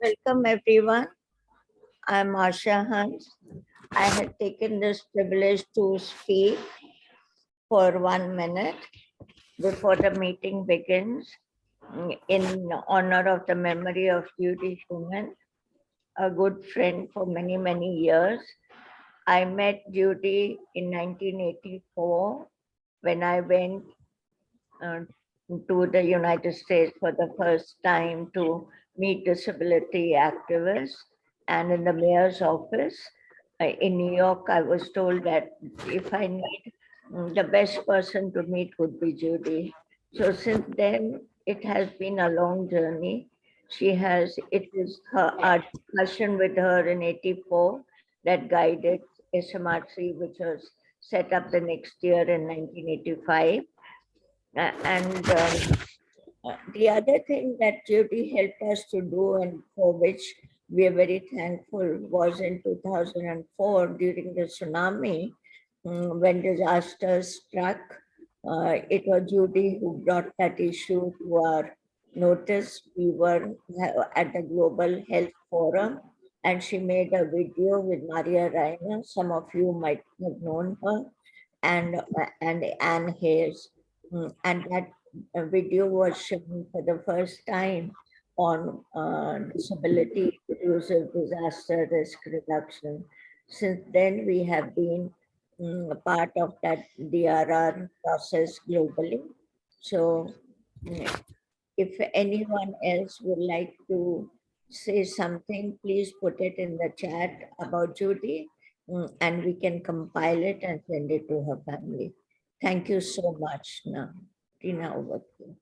Welcome everyone. I'm Asha Hans. I had taken this privilege to speak for 1 minute before the meeting begins in honor of the memory of Judy Schumann, a good friend for many, many years. I met Judy in 1984 when I went to the United States for the first time to meet disability activists. And in the mayor's office in New York, I was told that if I need the best person to meet would be Judy. So since then, it has been a long journey. It was our discussion with her in 84 that guided SMRC, which was set up the next year in 1985. And the other thing that Judy helped us to do, and for which we are very thankful, was in 2004 during the tsunami, when disaster struck. It was Judy who brought that issue to our notice. We were at the Global Health Forum, and she made a video with Maria Reiner. Some of you might have known her, and Anne Hayes. And that video was shown for the first time on disability inclusive disaster risk reduction. Since then, we have been a part of that DRR process globally. So if anyone else would like to say something, please put it in the chat about Judy, and we can compile it and send it to her family. Thank you so much. Now, Tina, over to you.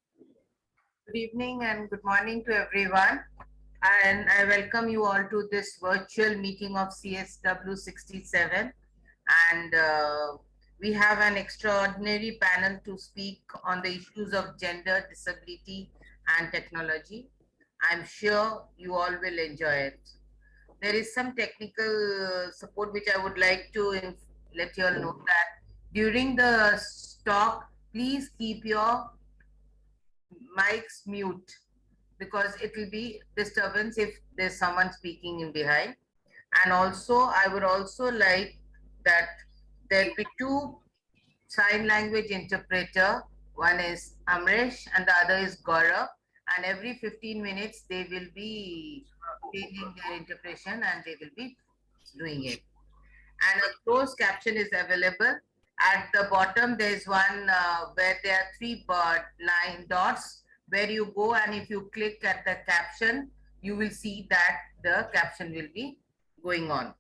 Good evening and good morning to everyone. And I welcome you all to this virtual meeting of CSW 67. And we have an extraordinary panel to speak on the issues of gender, disability, and technology. I'm sure you all will enjoy it. There is some technical support which I would like to let you all know that during the talk, please keep your mics mute because it will be disturbance if there's someone speaking in behind. And also, I would also like that there'll be two sign language interpreter. One is Amresh and the other is Gaurav. And every 15 minutes, they will be changing their interpretation and they will be doing it. And a closed caption is available. At the bottom, there's one where there are three line dots where you go, and if you click at the caption, you will see that the caption will be going on.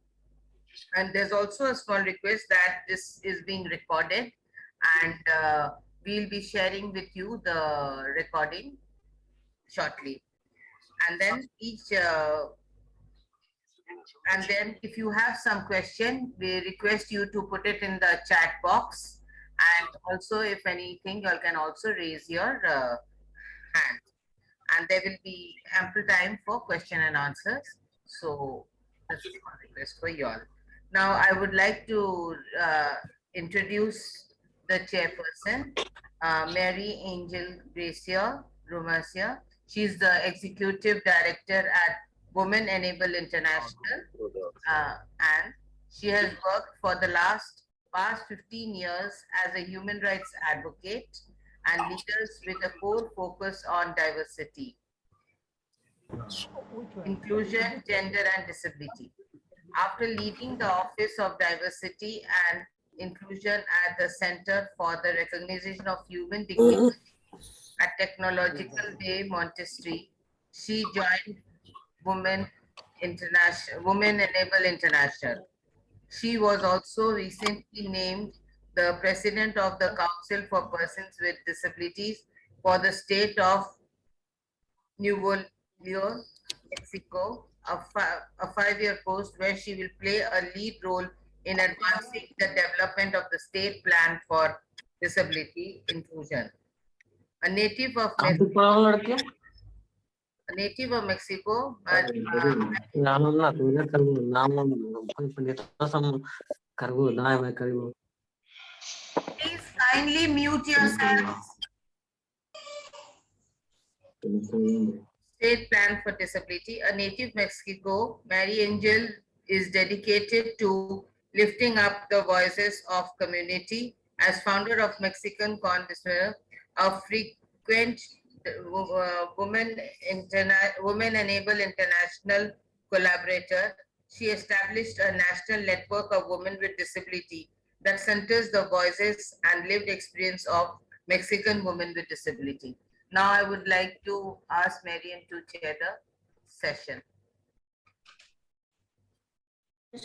And there's also a small request that this is being recorded, and we'll be sharing with you the recording shortly. And then if you have some question, we request you to put it in the chat box. And also, if anything, you can also raise your hand. And there will be ample time for question and answers. So that's a request for you all. Now, I would like to introduce the chairperson, Maryangel Garcia-Ramos. She's the executive director at Women Enable International, and she has worked for the past 15 years as a human rights advocate and leaders with a core focus on diversity, inclusion, gender, and disability. After leading the Office of Diversity and Inclusion at the Center for the Recognition of Human Dignity at Technological Day, Montessori, she joined Women Enable International. She was also recently named the President of the Council for Persons with Disabilities for the state of Nuevo Leon, Mexico, a five-year post where she will play a lead role in advancing the development of the state plan for disability inclusion. A native of Mexico, but please kindly mute yourselves. State Plan for Disability, a native Mexico, Maryangel is dedicated to lifting up the voices of community. As founder of Mexican Congress, a frequent Women Enable International collaborator, she established a national network of women with disability that centers the voices and lived experience of Mexican women with disability. Now I would like to ask Marian to chair the session.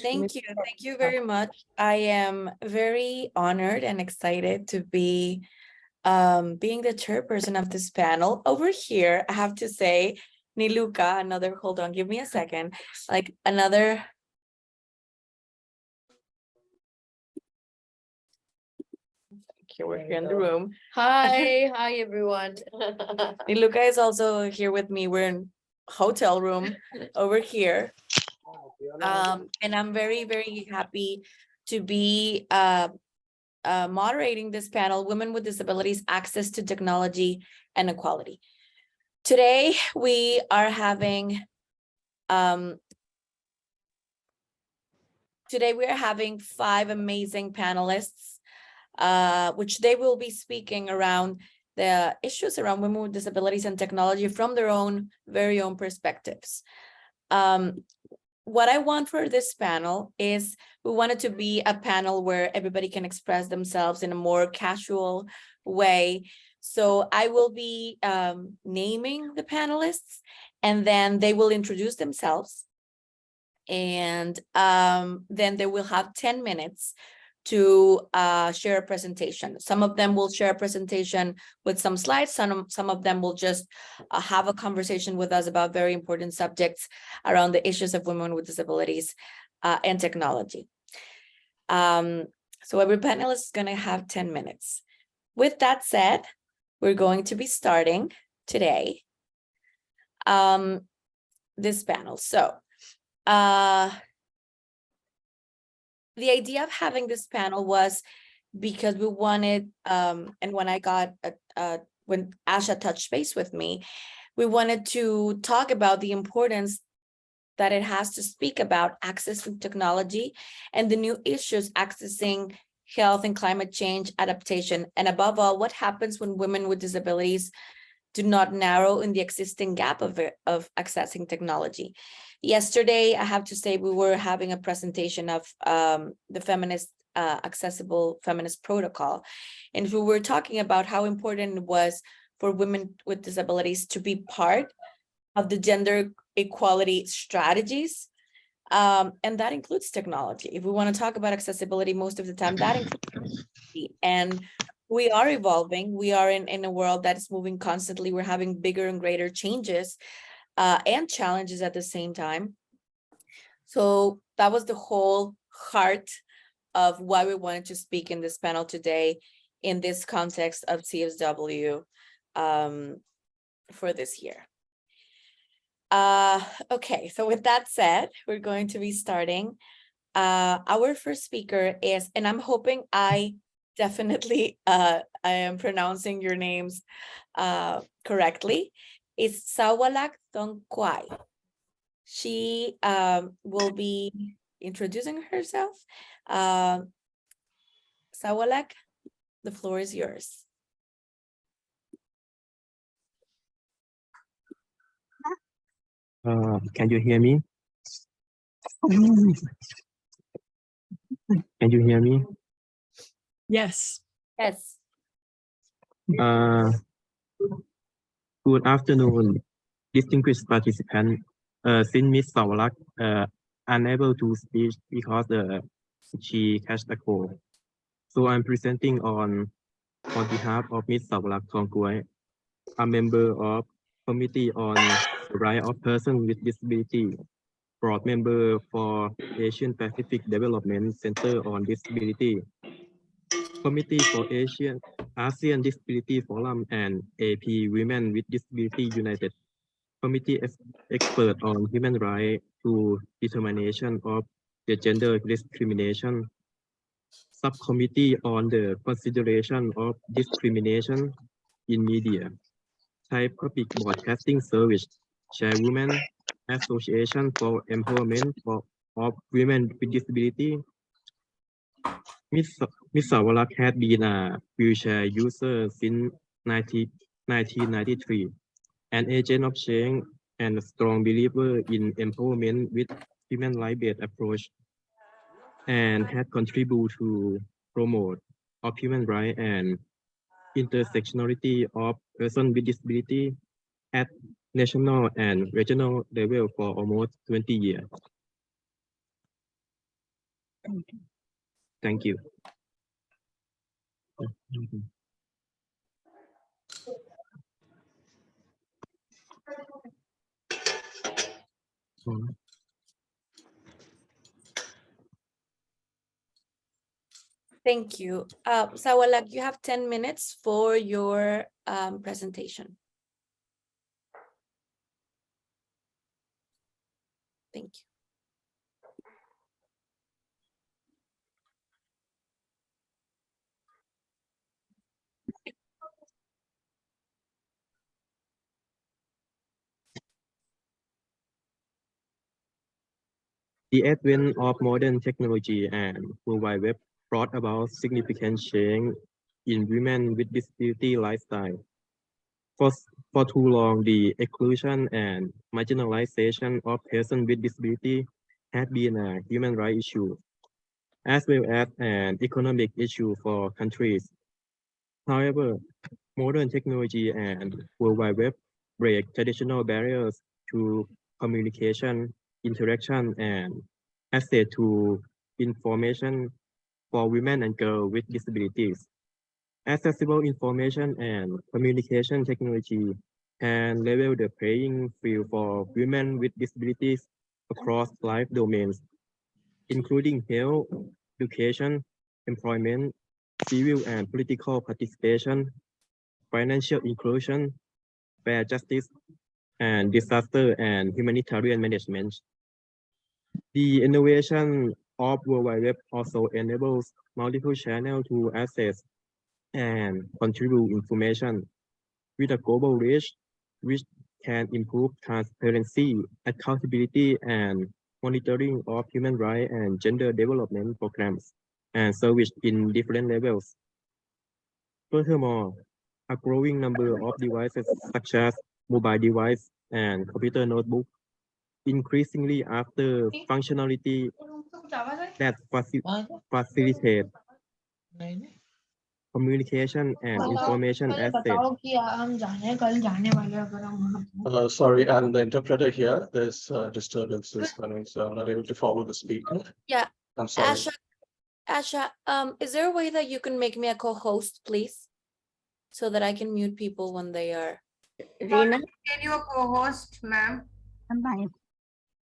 Thank you very much. I am very honored and excited to be being the chairperson of this panel. Over here, I have to say, Niluka, another, hold on, give me a second, like another. Okay, we're here in the room. Hi everyone. Niluka is also here with me. We're in hotel room over here. And I'm very, very happy to be moderating this panel, Women with Disabilities, Access to Technology and Equality. Today, we are having five amazing panelists, which they will be speaking around the issues around women with disabilities and technology from their own very own perspectives. What I want for this panel is we want it to be a panel where everybody can express themselves in a more casual way. So I will be naming the panelists, and then they will introduce themselves. And then they will have 10 minutes to share a presentation. Some of them will share a presentation with some slides. Some of them will just have a conversation with us about very important subjects around the issues of women with disabilities and technology. So every panelist is going to have 10 minutes. With that said, we're going to be starting today this panel. So the idea of having this panel was because we wanted, and when I got, when Asha touched base with me, we wanted to talk about the importance that it has to speak about access to technology and the new issues accessing health and climate change adaptation. And above all, what happens when women with disabilities do not narrow in the existing gap of accessing technology. Yesterday, I have to say, we were having a presentation of the feminist accessible feminist protocol. And we were talking about how important it was for women with disabilities to be part of the gender equality strategies. And that includes technology. If we want to talk about accessibility, most of the time that includes technology. And we are evolving. We are in a world that is moving constantly. We're having bigger and greater changes and challenges at the same time. So that was the whole heart of why we wanted to speak in this panel today in this context of CSW for this year. Okay, so with that said, we're going to be starting. Our first speaker is, and I'm hoping I definitely I am pronouncing your names correctly, is Saowalak Thongkuay. She will be introducing herself. Saowalak, the floor is yours. Can you hear me? Can you hear me? Yes. Yes. Good afternoon, distinguished participants. Since Ms. Saowalak unable to speak because she catched a cold, so I'm presenting on behalf of Ms. Saowalak Thongkuay, a member of Committee on the Rights of Persons with Disability, board member for Asian Pacific Development Center on Disability, Committee for ASEAN Disability Forum, and AP Women with Disability United, Committee expert on human rights to determination of the gender discrimination, Subcommittee on the consideration of discrimination in media, Thai Public Broadcasting Service, Chairwoman, Association for Empowerment of Women with Disability. Ms. Saowalak had been a wheelchair user since 1993, an agent of change and a strong believer in empowerment with human rights-based approach, and had contributed to promote of human rights and intersectionality of persons with disability at national and regional level for almost 20 years. Thank you. Thank you. Saowalak, you have 10 minutes for your presentation. Thank you. The advent of modern technology and World Wide Web brought about significant change in women with disability lifestyle. For too long, the exclusion and marginalization of persons with disability had been a human rights issue, as well as an economic issue for countries. However, modern technology and World Wide Web break traditional barriers to communication, interaction, and access to information for women and girls with disabilities. Accessible information and communication technology can level the playing field for women with disabilities across life domains, including health, education, employment, civil and political participation, financial inclusion, fair justice, and disaster and humanitarian management. The innovation of World Wide Web also enables multiple channels to access and contribute information with a global reach, which can improve transparency, accountability, and monitoring of human rights and gender development programs and service in different levels. Furthermore, a growing number of devices such as mobile device and computer notebook increasingly after functionality that facilitate communication and information access. Sorry, I'm the interpreter here. There's disturbances coming, so I'm not able to follow the speaker. Yeah, I'm sorry. Asha, is there a way that you can make me a co-host, please? So that I can mute people when they are. Rina, Can you a co-host, ma'am?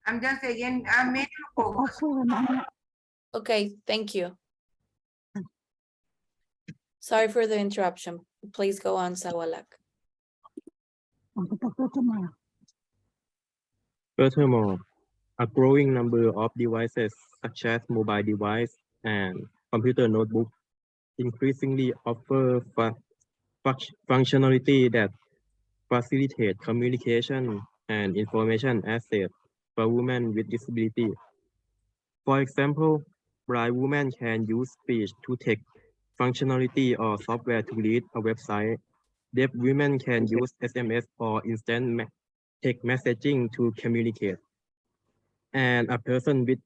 I'm just again, I made you a co-host. Okay, thank you. Sorry for the interruption. Please go on, Saowalak. Furthermore, a growing number of devices such as mobile device and computer notebook increasingly offer functionality that facilitate communication and information access for women with disability. For example, blind women can use speech-to-text functionality or software to read a website. Deaf women can use SMS or instant text messaging to communicate. And a person with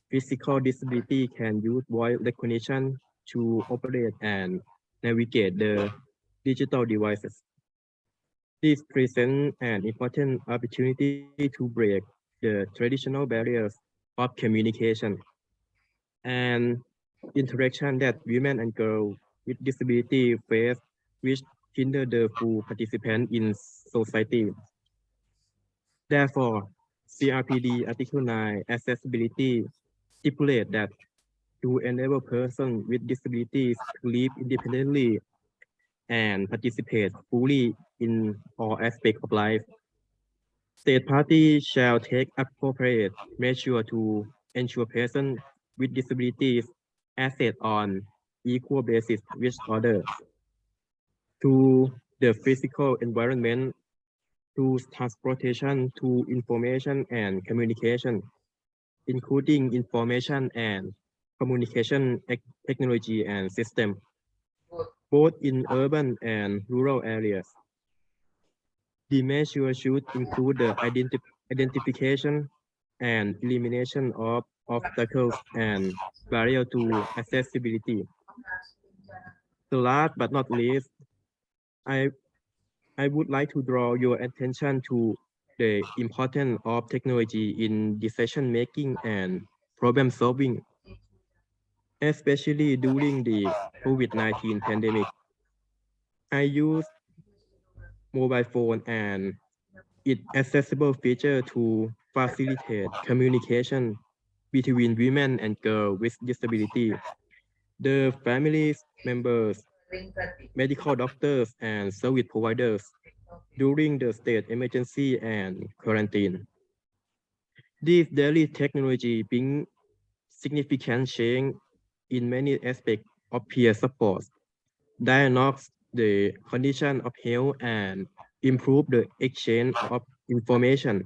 physical disability can use voice recognition to operate and navigate the digital devices. This presents an important opportunity to break the traditional barriers of communication and interaction that women and girls with disability face, which hinder the full participant in society. Therefore, CRPD Article 9 accessibility stipulates that to enable persons with disabilities to live independently and participate fully in all aspects of life, state parties shall take appropriate measures to ensure persons with disabilities access on equal basis with others to the physical environment, through transportation to information and communication, including information and communication technology and system, both in urban and rural areas. The measure should include the identification and elimination of obstacles and barriers to accessibility. So last but not least, I would like to draw your attention to the importance of technology in decision making and problem solving, especially during the COVID-19 pandemic. I use mobile phone and its accessible feature to facilitate communication between women and girls with disability, the families members, medical doctors, and service providers during the state emergency and quarantine. This daily technology brings significant change in many aspects of peer support, diagnose the condition of health, and improve the exchange of information,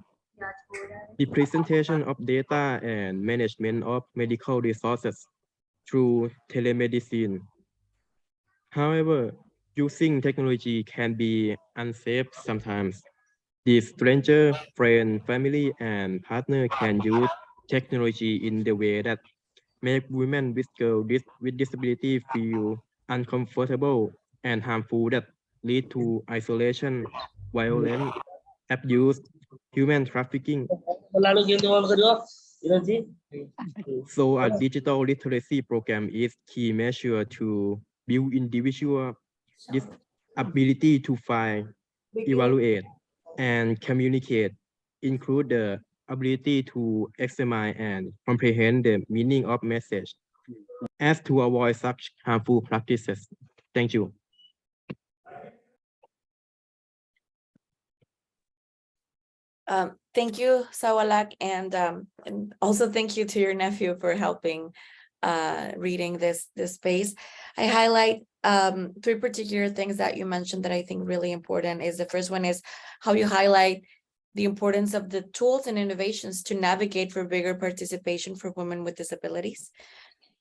the presentation of data, and management of medical resources through telemedicine. However, using technology can be unsafe sometimes. The stranger, friend, family, and partner can use technology in the way that make women with girls with disability feel uncomfortable and harmful, that lead to isolation, violence, abuse, human trafficking. So a digital literacy program is key measure to build individual this ability to find, evaluate, and communicate, include the ability to examine and comprehend the meaning of message, as to avoid such harmful practices. Thank you. Thank you, Saowalak, and also thank you to your nephew for helping reading this space. I highlight three particular things that you mentioned that I think really important. Is the first one is how you highlight the importance of the tools and innovations to navigate for bigger participation for women with disabilities.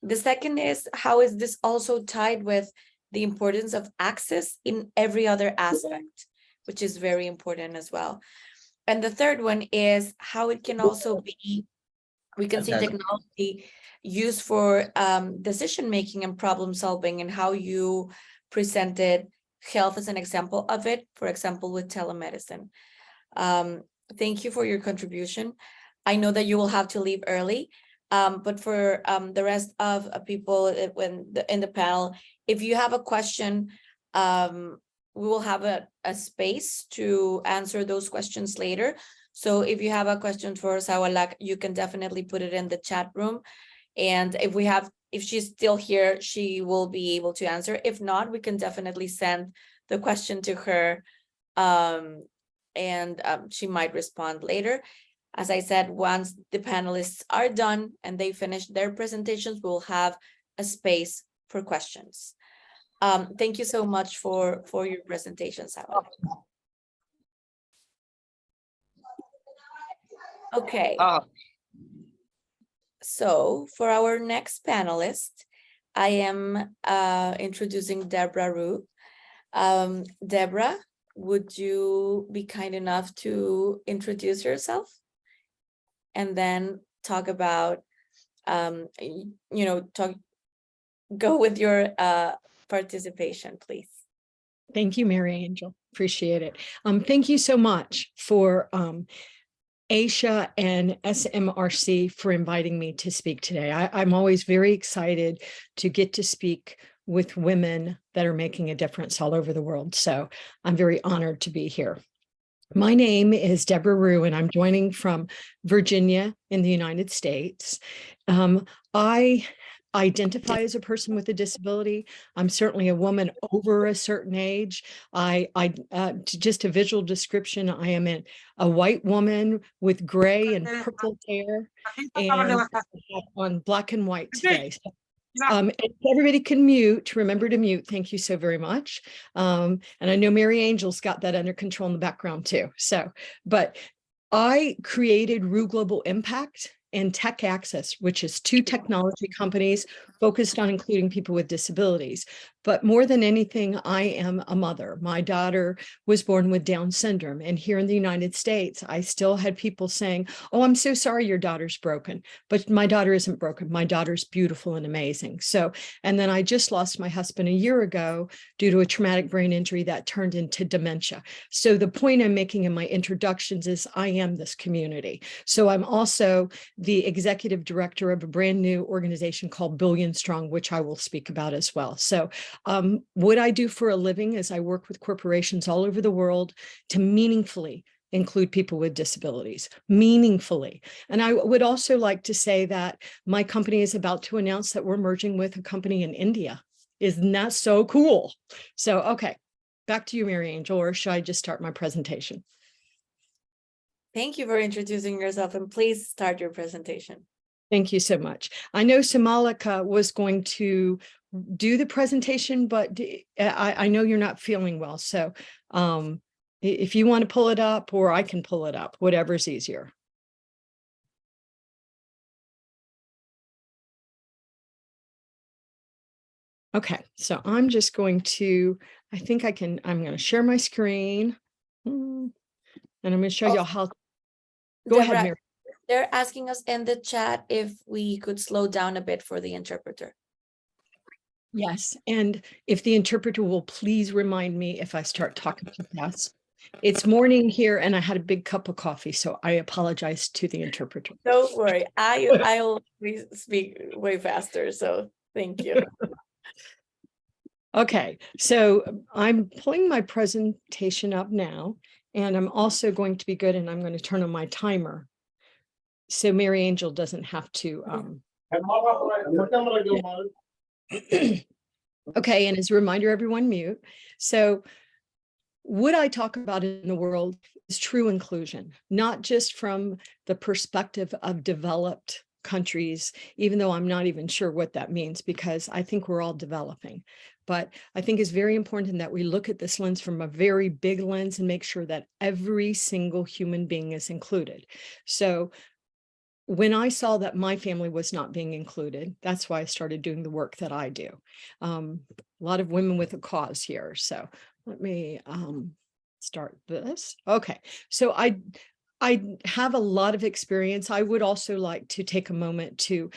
The second is how is this also tied with the importance of access in every other aspect, which is very important as well. And the third one is how it can also be, we can see technology used for decision making and problem solving, and how you presented health as an example of it, for example, with telemedicine. Thank you for your contribution. I know that you will have to leave early, but for the rest of people in the panel, if you have a question, we will have a space to answer those questions later. So if you have a question for Saowalak, you can definitely put it in the chat room. And if she's still here, she will be able to answer. If not, we can definitely send the question to her, and she might respond later. As I said, once the panelists are done and they finish their presentations, we'll have a space for questions. Thank you so much for your presentation, Saowalak. Okay. So for our next panelist, I am introducing Debra Ruth. Debra, would you be kind enough to introduce yourself and then talk about, go with your participation, please. Thank you, Maryangel. Appreciate it. Thank you so much for Aisha and SMRC for inviting me to speak today. I'm always very excited to get to speak with women that are making a difference all over the world. So I'm very honored to be here. My name is Debra Ruth, and I'm joining from Virginia in the United States. I identify as a person with a disability. I'm certainly a woman over a certain age. Just a visual description, I am a white woman with gray and purple hair, and on black and white today. So If everybody can mute, remember to mute. Thank you so very much. And I know Maryangel's got that under control in the background too. So, but I created Rue Global Impact and Tech Access, which is two technology companies focused on including people with disabilities. But more than anything, I am a mother. My daughter was born with Down syndrome. And here in the United States, I still had people saying, oh, I'm so sorry your daughter's broken. But my daughter isn't broken. My daughter's beautiful and amazing. So, and then I just lost my husband a year ago due to a traumatic brain injury that turned into dementia. So the point I'm making in my introductions is I am this community. So I'm also the executive director of a brand new organization called Billion Strong, which I will speak about as well. So what I do for a living is I work with corporations all over the world to meaningfully include people with disabilities, meaningfully. And I would also like to say that my company is about to announce that we're merging with a company in India. Isn't that so cool? So, okay, back to you, Maryangel, or should I just start my presentation? Thank you for introducing yourself, and please start your presentation. Thank you so much. I know Saowalak was going to do the presentation, but I know you're not feeling well. So if you want to pull it up, or I can pull it up, whatever's easier. Okay, so I'm just going to, I think I can, I'm going to share my screen. And I'm going to show y'all how. Go Debra, ahead, Mary. they're asking us in the chat if we could slow down a bit for the interpreter. Yes, and if the interpreter will please remind me if I start talking too fast. It's morning here and I had a big cup of coffee, so I apologize to the interpreter. Don't worry, I'll speak way faster, so thank you. Okay, so I'm pulling my presentation up now, and I'm also going to be good, and I'm going to turn on my timer so Maryangel doesn't have to. Okay, and as a reminder, everyone mute. So what I talk about in the world is true inclusion, not just from the perspective of developed countries, even though I'm not even sure what that means, because I think we're all developing. But I think it's very important that we look at this lens from a very big lens and make sure that every single human being is included. So when I saw that my family was not being included, that's why I started doing the work that I do. A lot of women with a cause here. So let me start this. Okay, so I have a lot of experience. I would also like to take a moment to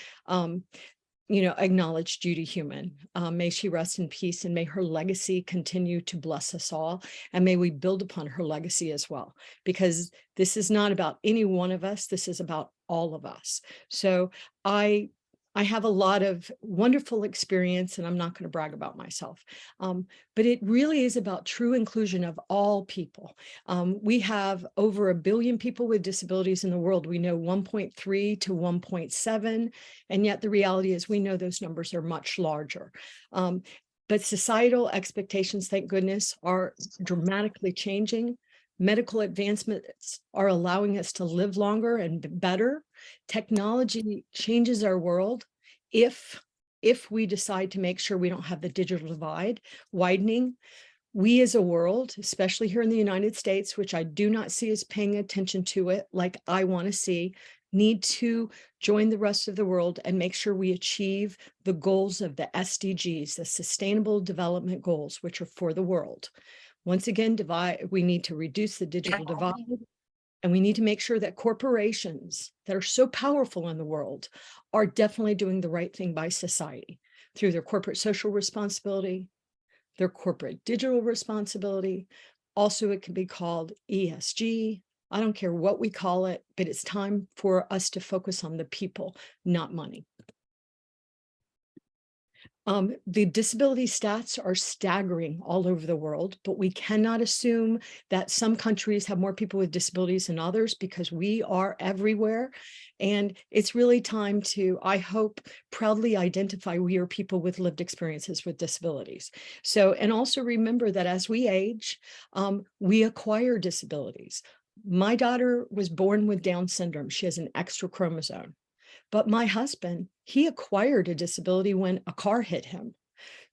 acknowledge Judy Heumann. May she rest in peace, and may her legacy continue to bless us all. And may we build upon her legacy as well, because this is not about any one of us. This is about all of us. So I have a lot of wonderful experience, and I'm not going to brag about myself, but it really is about true inclusion of all people. We have over 1 billion people with disabilities in the world. We know 1.3 to 1.7, and yet the reality is we know those numbers are much larger. But societal expectations, thank goodness, are dramatically changing. Medical advancements are allowing us to live longer and better. Technology changes our world if we decide to make sure we don't have the digital divide widening. We as a world, especially here in the United States, which I do not see as paying attention to it like I want to see, need to join the rest of the world and make sure we achieve the goals of the SDGs, the Sustainable Development Goals, which are for the world. Once again, we need to reduce the digital divide, and we need to make sure that corporations that are so powerful in the world are definitely doing the right thing by society through their corporate social responsibility, their corporate digital responsibility. Also, it can be called ESG. I don't care what we call it, but it's time for us to focus on the people, not money. The disability stats are staggering all over the world, but we cannot assume that some countries have more people with disabilities than others, because we are everywhere. And it's really time to, I hope, proudly identify we are people with lived experiences with disabilities. So, and also remember that as we age, we acquire disabilities. My daughter was born with Down syndrome. She has an extra chromosome. But my husband He acquired a disability when a car hit him.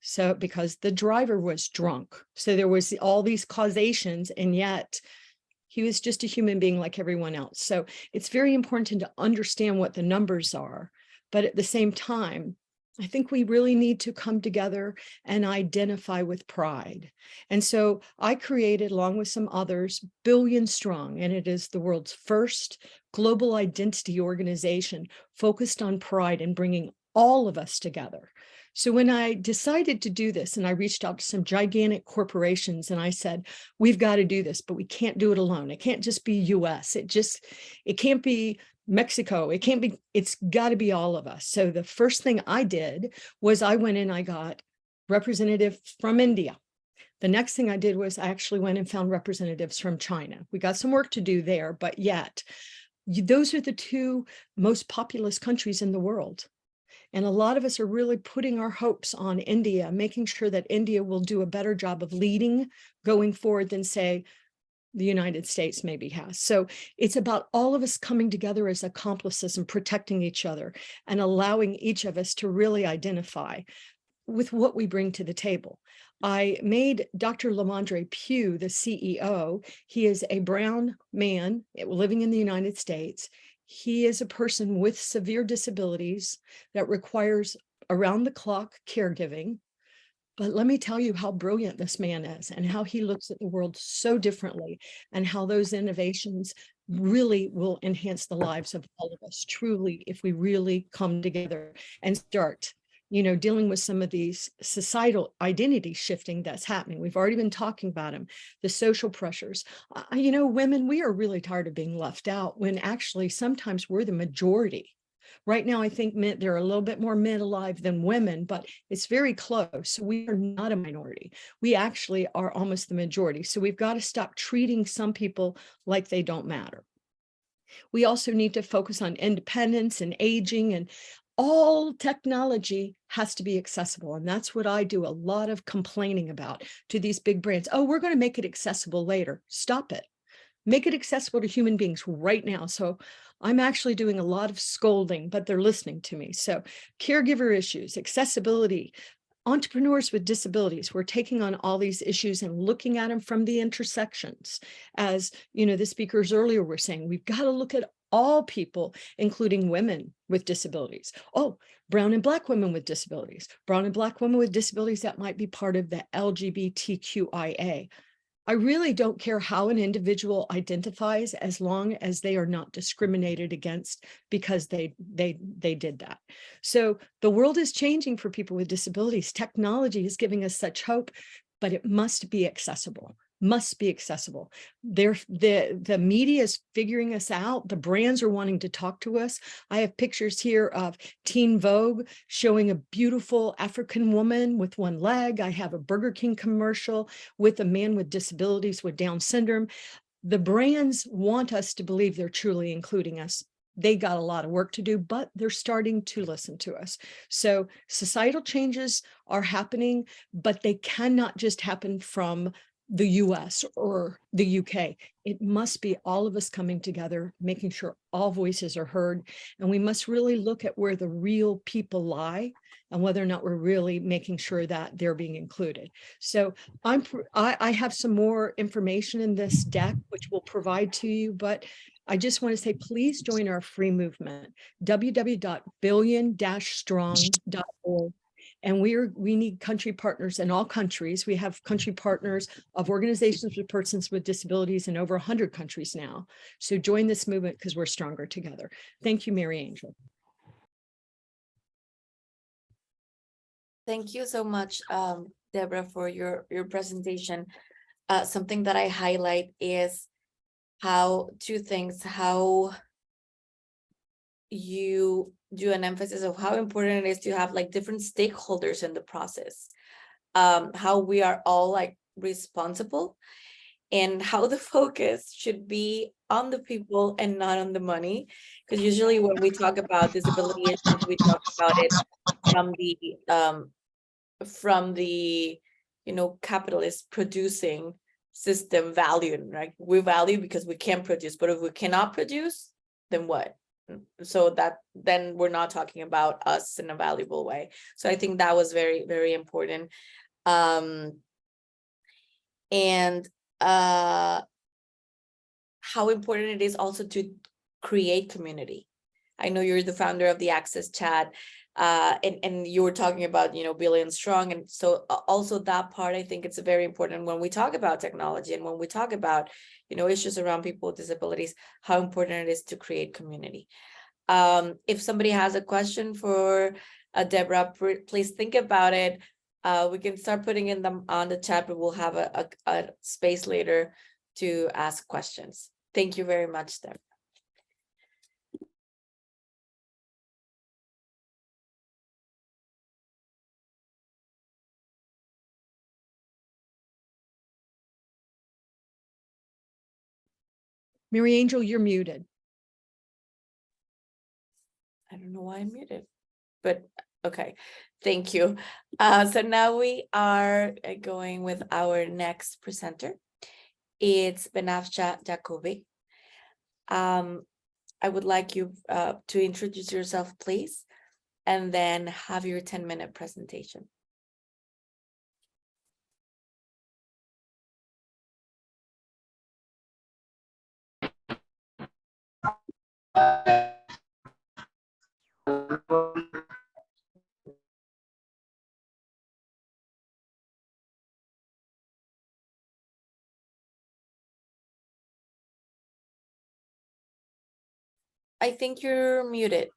So because the driver was drunk. So there was all these causations, and yet he was just a human being like everyone else. So it's very important to understand what the numbers are. But at the same time, I think we really need to come together and identify with pride. And so I created, along with some others, Billion Strong, and it is the world's first global identity organization focused on pride and bringing all of us together. So when I decided to do this, and I reached out to some gigantic corporations and I said, we've got to do this, but we can't do it alone. It can't just be US. It can't be Mexico. It's got to be all of us. So the first thing I did was I went and I got representatives from India. The next thing I did was I actually went and found representatives from China. We got some work to do there, but yet those are the two most populous countries in the world. And a lot of us are really putting our hopes on India, making sure that India will do a better job of leading going forward than, say, the United States maybe has. So it's about all of us coming together as accomplices and protecting each other and allowing each of us to really identify with what we bring to the table. I made Dr. Lamondre Pugh the CEO. He is a brown man living in the United States. He is a person with severe disabilities that requires around-the-clock caregiving. But let me tell you how brilliant this man is and how he looks at the world so differently and how those innovations really will enhance the lives of all of us, truly, if we really come together and start, dealing with some of these societal identity shifting that's happening. We've already been talking about them, the social pressures. Women, we are really tired of being left out when actually sometimes we're the majority. Right now, I think there are a little bit more men alive than women, but it's very close. We are not a minority. We actually are almost the majority. So we've got to stop treating some people like they don't matter. We also need to focus on independence and aging, and all technology has to be accessible. And that's what I do a lot of complaining about to these big brands. Oh, we're going to make it accessible later. Stop it. Make it accessible to human beings right now. So I'm actually doing a lot of scolding, but they're listening to me. So caregiver issues, accessibility, entrepreneurs with disabilities, we're taking on all these issues and looking at them from the intersections. As the speakers earlier were saying, we've got to look at all people, including women with disabilities. Oh, brown and black women with disabilities, brown and black women with disabilities that might be part of the LGBTQIA. I really don't care how an individual identifies as long as they are not discriminated against because they did that. So the world is changing for people with disabilities. Technology is giving us such hope, but it must be accessible. Must be accessible. The media is figuring us out. The brands are wanting to talk to us. I have pictures here of Teen Vogue showing a beautiful African woman with one leg. I have a Burger King commercial with a man with disabilities with Down syndrome. The brands want us to believe they're truly including us. They got a lot of work to do, but they're starting to listen to us. So societal changes are happening, but they cannot just happen from the US or the UK. It must be all of us coming together, making sure all voices are heard. And we must really look at where the real people lie and whether or not we're really making sure that they're being included. So I have some more information in this deck, which we'll provide to you, but I just want to say, please join our free movement, www.billion-strong.org. And we need country partners in all countries. We have country partners of organizations with persons with disabilities in over 100 countries now. So join this movement because we're stronger together. Thank you, Maryangel. Thank you so much, Debra, for your presentation. Something that I highlight is two things, how you do an emphasis of how important it is to have like different stakeholders in the process, how we are all like responsible, and how the focus should be on the people and not on the money. Because usually when we talk about disability issues, we talk about it from the capitalist producing system value, right? We value because we can produce, but if we cannot produce, then what? so that then we're not talking about us in a valuable way. So I think that was very, very important. And how important it is also to create community. I know you're the founder of the Access Chat, and you were talking about, Billion Strong. And so also that part, I think it's very important when we talk about technology and when we talk about, issues around people with disabilities, how important it is to create community. If somebody has a question for Debra, please think about it. We can start putting in them on the chat, but we'll have a space later to ask questions. Thank you very much, Debra. Maryangel, you're muted. I don't know why I'm muted, but okay, thank you. So now we are going with our next presenter. It's Benafsha Yaqoobi. I would like you to introduce yourself, please, and then have your 10-minute presentation. I think you're muted.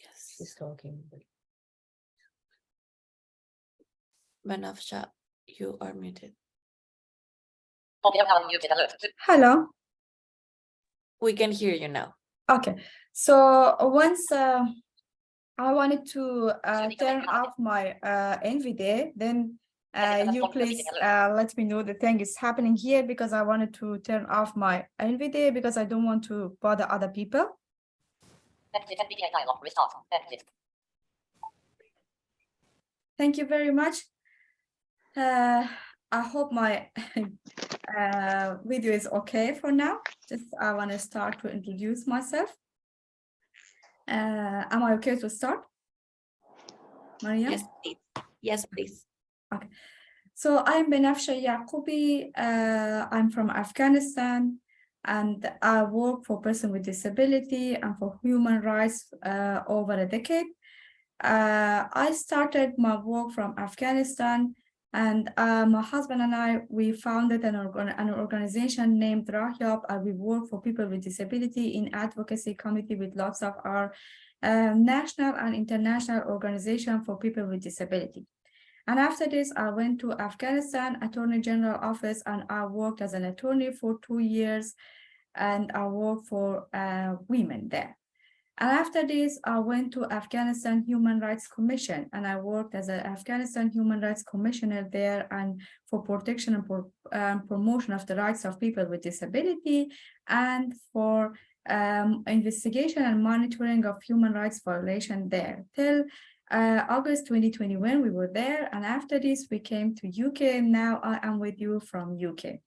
Yes. She's talking. Benafsha, you are muted. Hello. We can hear you now. Okay. So once I wanted to turn off my NVDA, then you please let me know the thing is happening here, because I wanted to turn off my NVDA because I don't want to bother other people. Thank you very much. I hope my video is okay for now. Just I want to start to introduce myself. Am I okay to start, Maria? Yes, please. Yes, please. Okay. So I'm Benafsha Yaqoobi. I'm from Afghanistan, and I work for persons with disability and for human rights over a decade. I started my work from Afghanistan, and my husband and I, we founded an organization named Rahyab, and we work for people with disability in advocacy committee with lots of our national and international organization for people with disability. And after this, I went to Afghanistan Attorney General Office, and I worked as an attorney for 2 years, and I worked for women there. And after this, I went to Afghanistan Human Rights Commission, and I worked as an Afghanistan Human Rights Commissioner there, and for protection and promotion of the rights of people with disability, and for investigation and monitoring of human rights violation there. Till August 2021, we were there, and after this, we came to UK. Now I am with you from UK.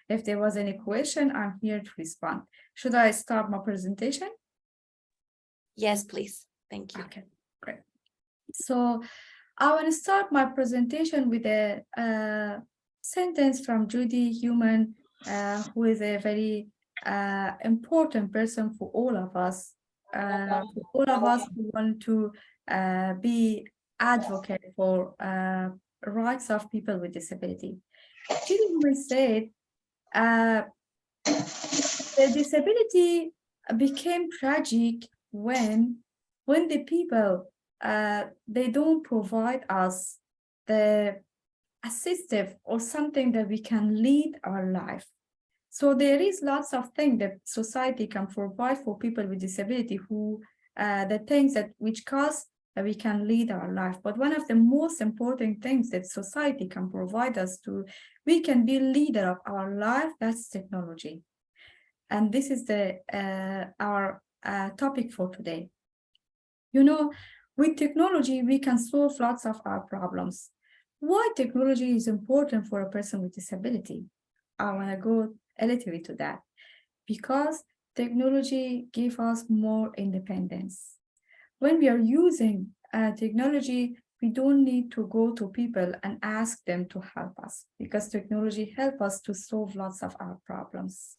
If there was any question, I'm here to respond. Should I start my presentation? Yes, please. Thank you. Okay, great. So I want to start my presentation with a sentence from Judy Heumann, who is a very important person for all of us. Who want to be advocate for rights of people with disability. Judy Heumann said, the disability became tragic when the people they don't provide us the assistive or something that we can lead our life. So there is lots of things that society can provide for people with disability, who the things that which cause that we can lead our life. But one of the most important things that society can provide us to, we can be leader of our life, that's technology. And this is the our topic for today. You know, with technology, we can solve lots of our problems. Why technology is important for a person with disability? I want to go a little bit to that. because technology gives us more independence. When we are using technology, we don't need to go to people and ask them to help us, because technology helps us to solve lots of our problems.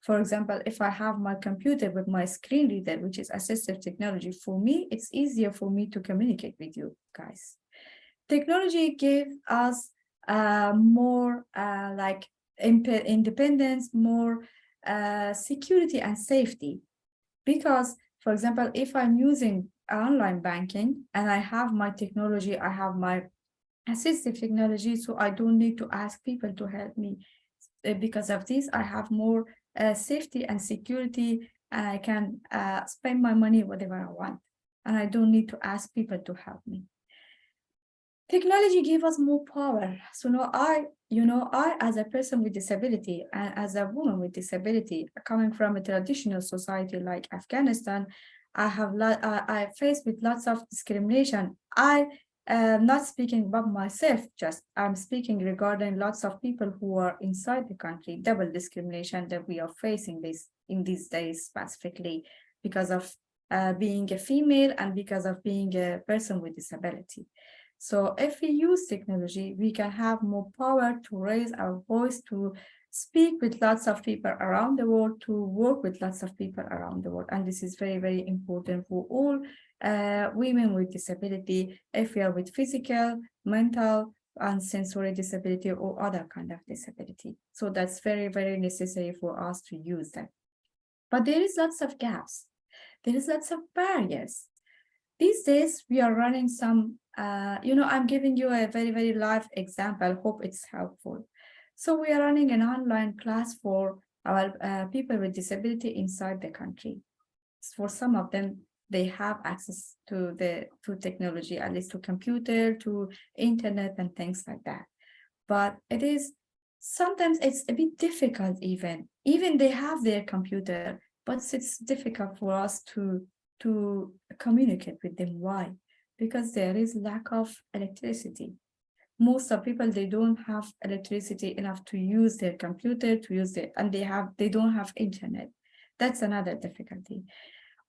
For example, if I have my computer with my screen reader, which is assistive technology, for me, it's easier for me to communicate with you guys. Technology gave us more independence, more security and safety. Because, for example, if I'm using online banking and I have my technology, I have my assistive technology, so I don't need to ask people to help me. Because of this, I have more safety and security, and I can spend my money whatever I want, and I don't need to ask people to help me. Technology gave us more power. So now I as a person with disability and as a woman with disability, coming from a traditional society like Afghanistan, I faced with lots of discrimination. I am not speaking about myself, just I'm speaking regarding lots of people who are inside the country, double discrimination that we are facing in these days, specifically because of being a female and because of being a person with disability. So if we use technology, we can have more power to raise our voice, to speak with lots of people around the world, to work with lots of people around the world. And this is very, very important for all women with disability, if we are with physical, mental, and sensory disability or other kind of disability. So that's very, very necessary for us to use that. But there is lots of gaps. There is lots of barriers. These days, we are running some, I'm giving you a very, very live example. Hope it's helpful. So we are running an online class for our people with disability inside the country. For some of them, they have access to technology, at least to computer, to internet and things like that. But sometimes it's a bit difficult even they have their computer, but it's difficult for us to communicate with them. Why? Because there is lack of electricity. Most of people, they don't have electricity enough to use their computer, and they don't have internet. That's another difficulty.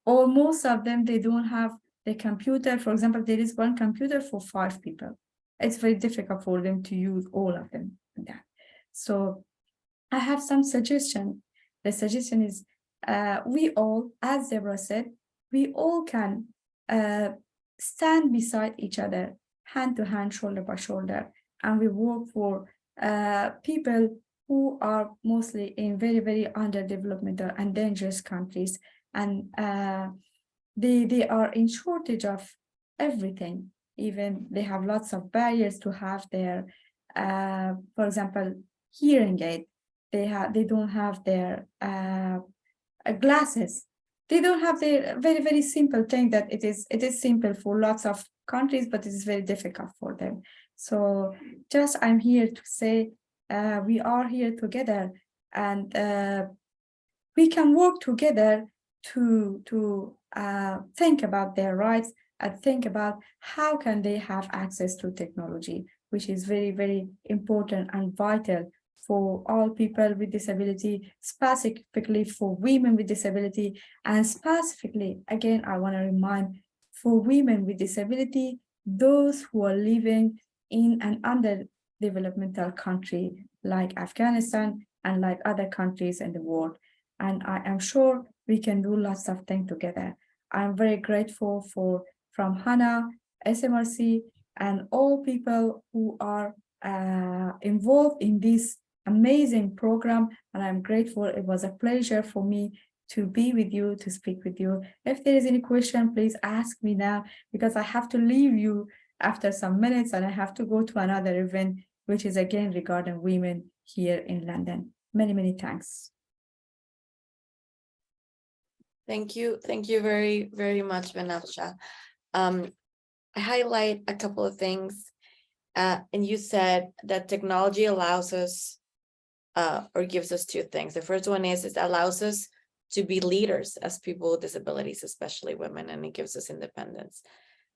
Or most of them, they don't have the computer. For example, there is one computer for 5 people. It's very difficult for them to use all of them. So I have some suggestion. The suggestion is we all, as Debra said, we all can stand beside each other, hand to hand, shoulder by shoulder, and we work for people who are mostly in very, very underdeveloped and dangerous countries, and they are in shortage of everything. Even they have lots of barriers to have their, for example, hearing aid. They don't have their glasses. They don't have the very, very simple thing that it is simple for lots of countries, but it is very difficult for them. So just I'm here to say we are here together, and we can work together to think about their rights and think about how can they have access to technology, which is very, very important and vital for all people with disability, specifically for women with disability, and specifically, again, I want to remind, for women with disability, those who are living in an underdevelopmental country like Afghanistan and like other countries in the world. And I am sure we can do lots of things together. I'm very grateful from Hannah, SMRC, and all people who are involved in this amazing program, and I'm grateful. It was a pleasure for me to be with you, to speak with you. If there is any question, please ask me now, because I have to leave you after some minutes and I have to go to another event, which is again regarding women here in London. Many, many thanks. Thank you very, very much, Benafsha. I highlight a couple of things, and you said that technology allows us or gives us 2 things. The first one is it allows us to be leaders as people with disabilities, especially women, and it gives us independence.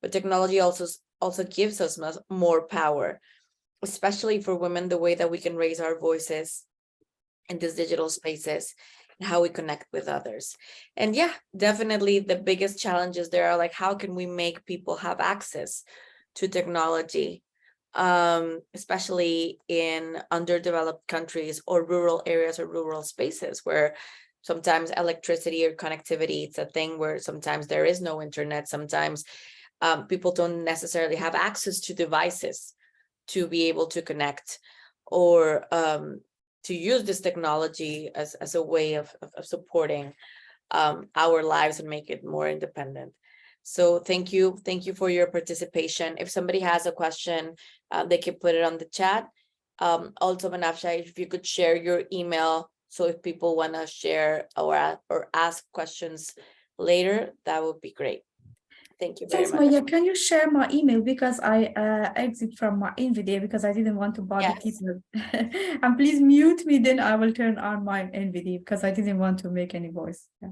But technology also gives us more power, especially for women, the way that we can raise our voices in these digital spaces how we connect with others. And yeah, definitely the biggest challenges there are like, how can we make people have access to technology, especially in underdeveloped countries or rural areas or rural spaces where sometimes electricity or connectivity, it's a thing where sometimes there is no internet, sometimes people don't necessarily have access to devices to be able to connect or to use this technology as a way of supporting our lives and make it more independent. So thank you for your participation. If somebody has a question, they can put it on the chat. Also, Benafsha, if you could share your email, so if people want to share or ask questions later, that would be great. Thank you very Thanks, much. Maya. Can you share my email because I exit from my NVDA because I didn't want to bother Yes. people. And please mute me, then I will turn on my NVDA because I didn't want to make any voice. Yeah.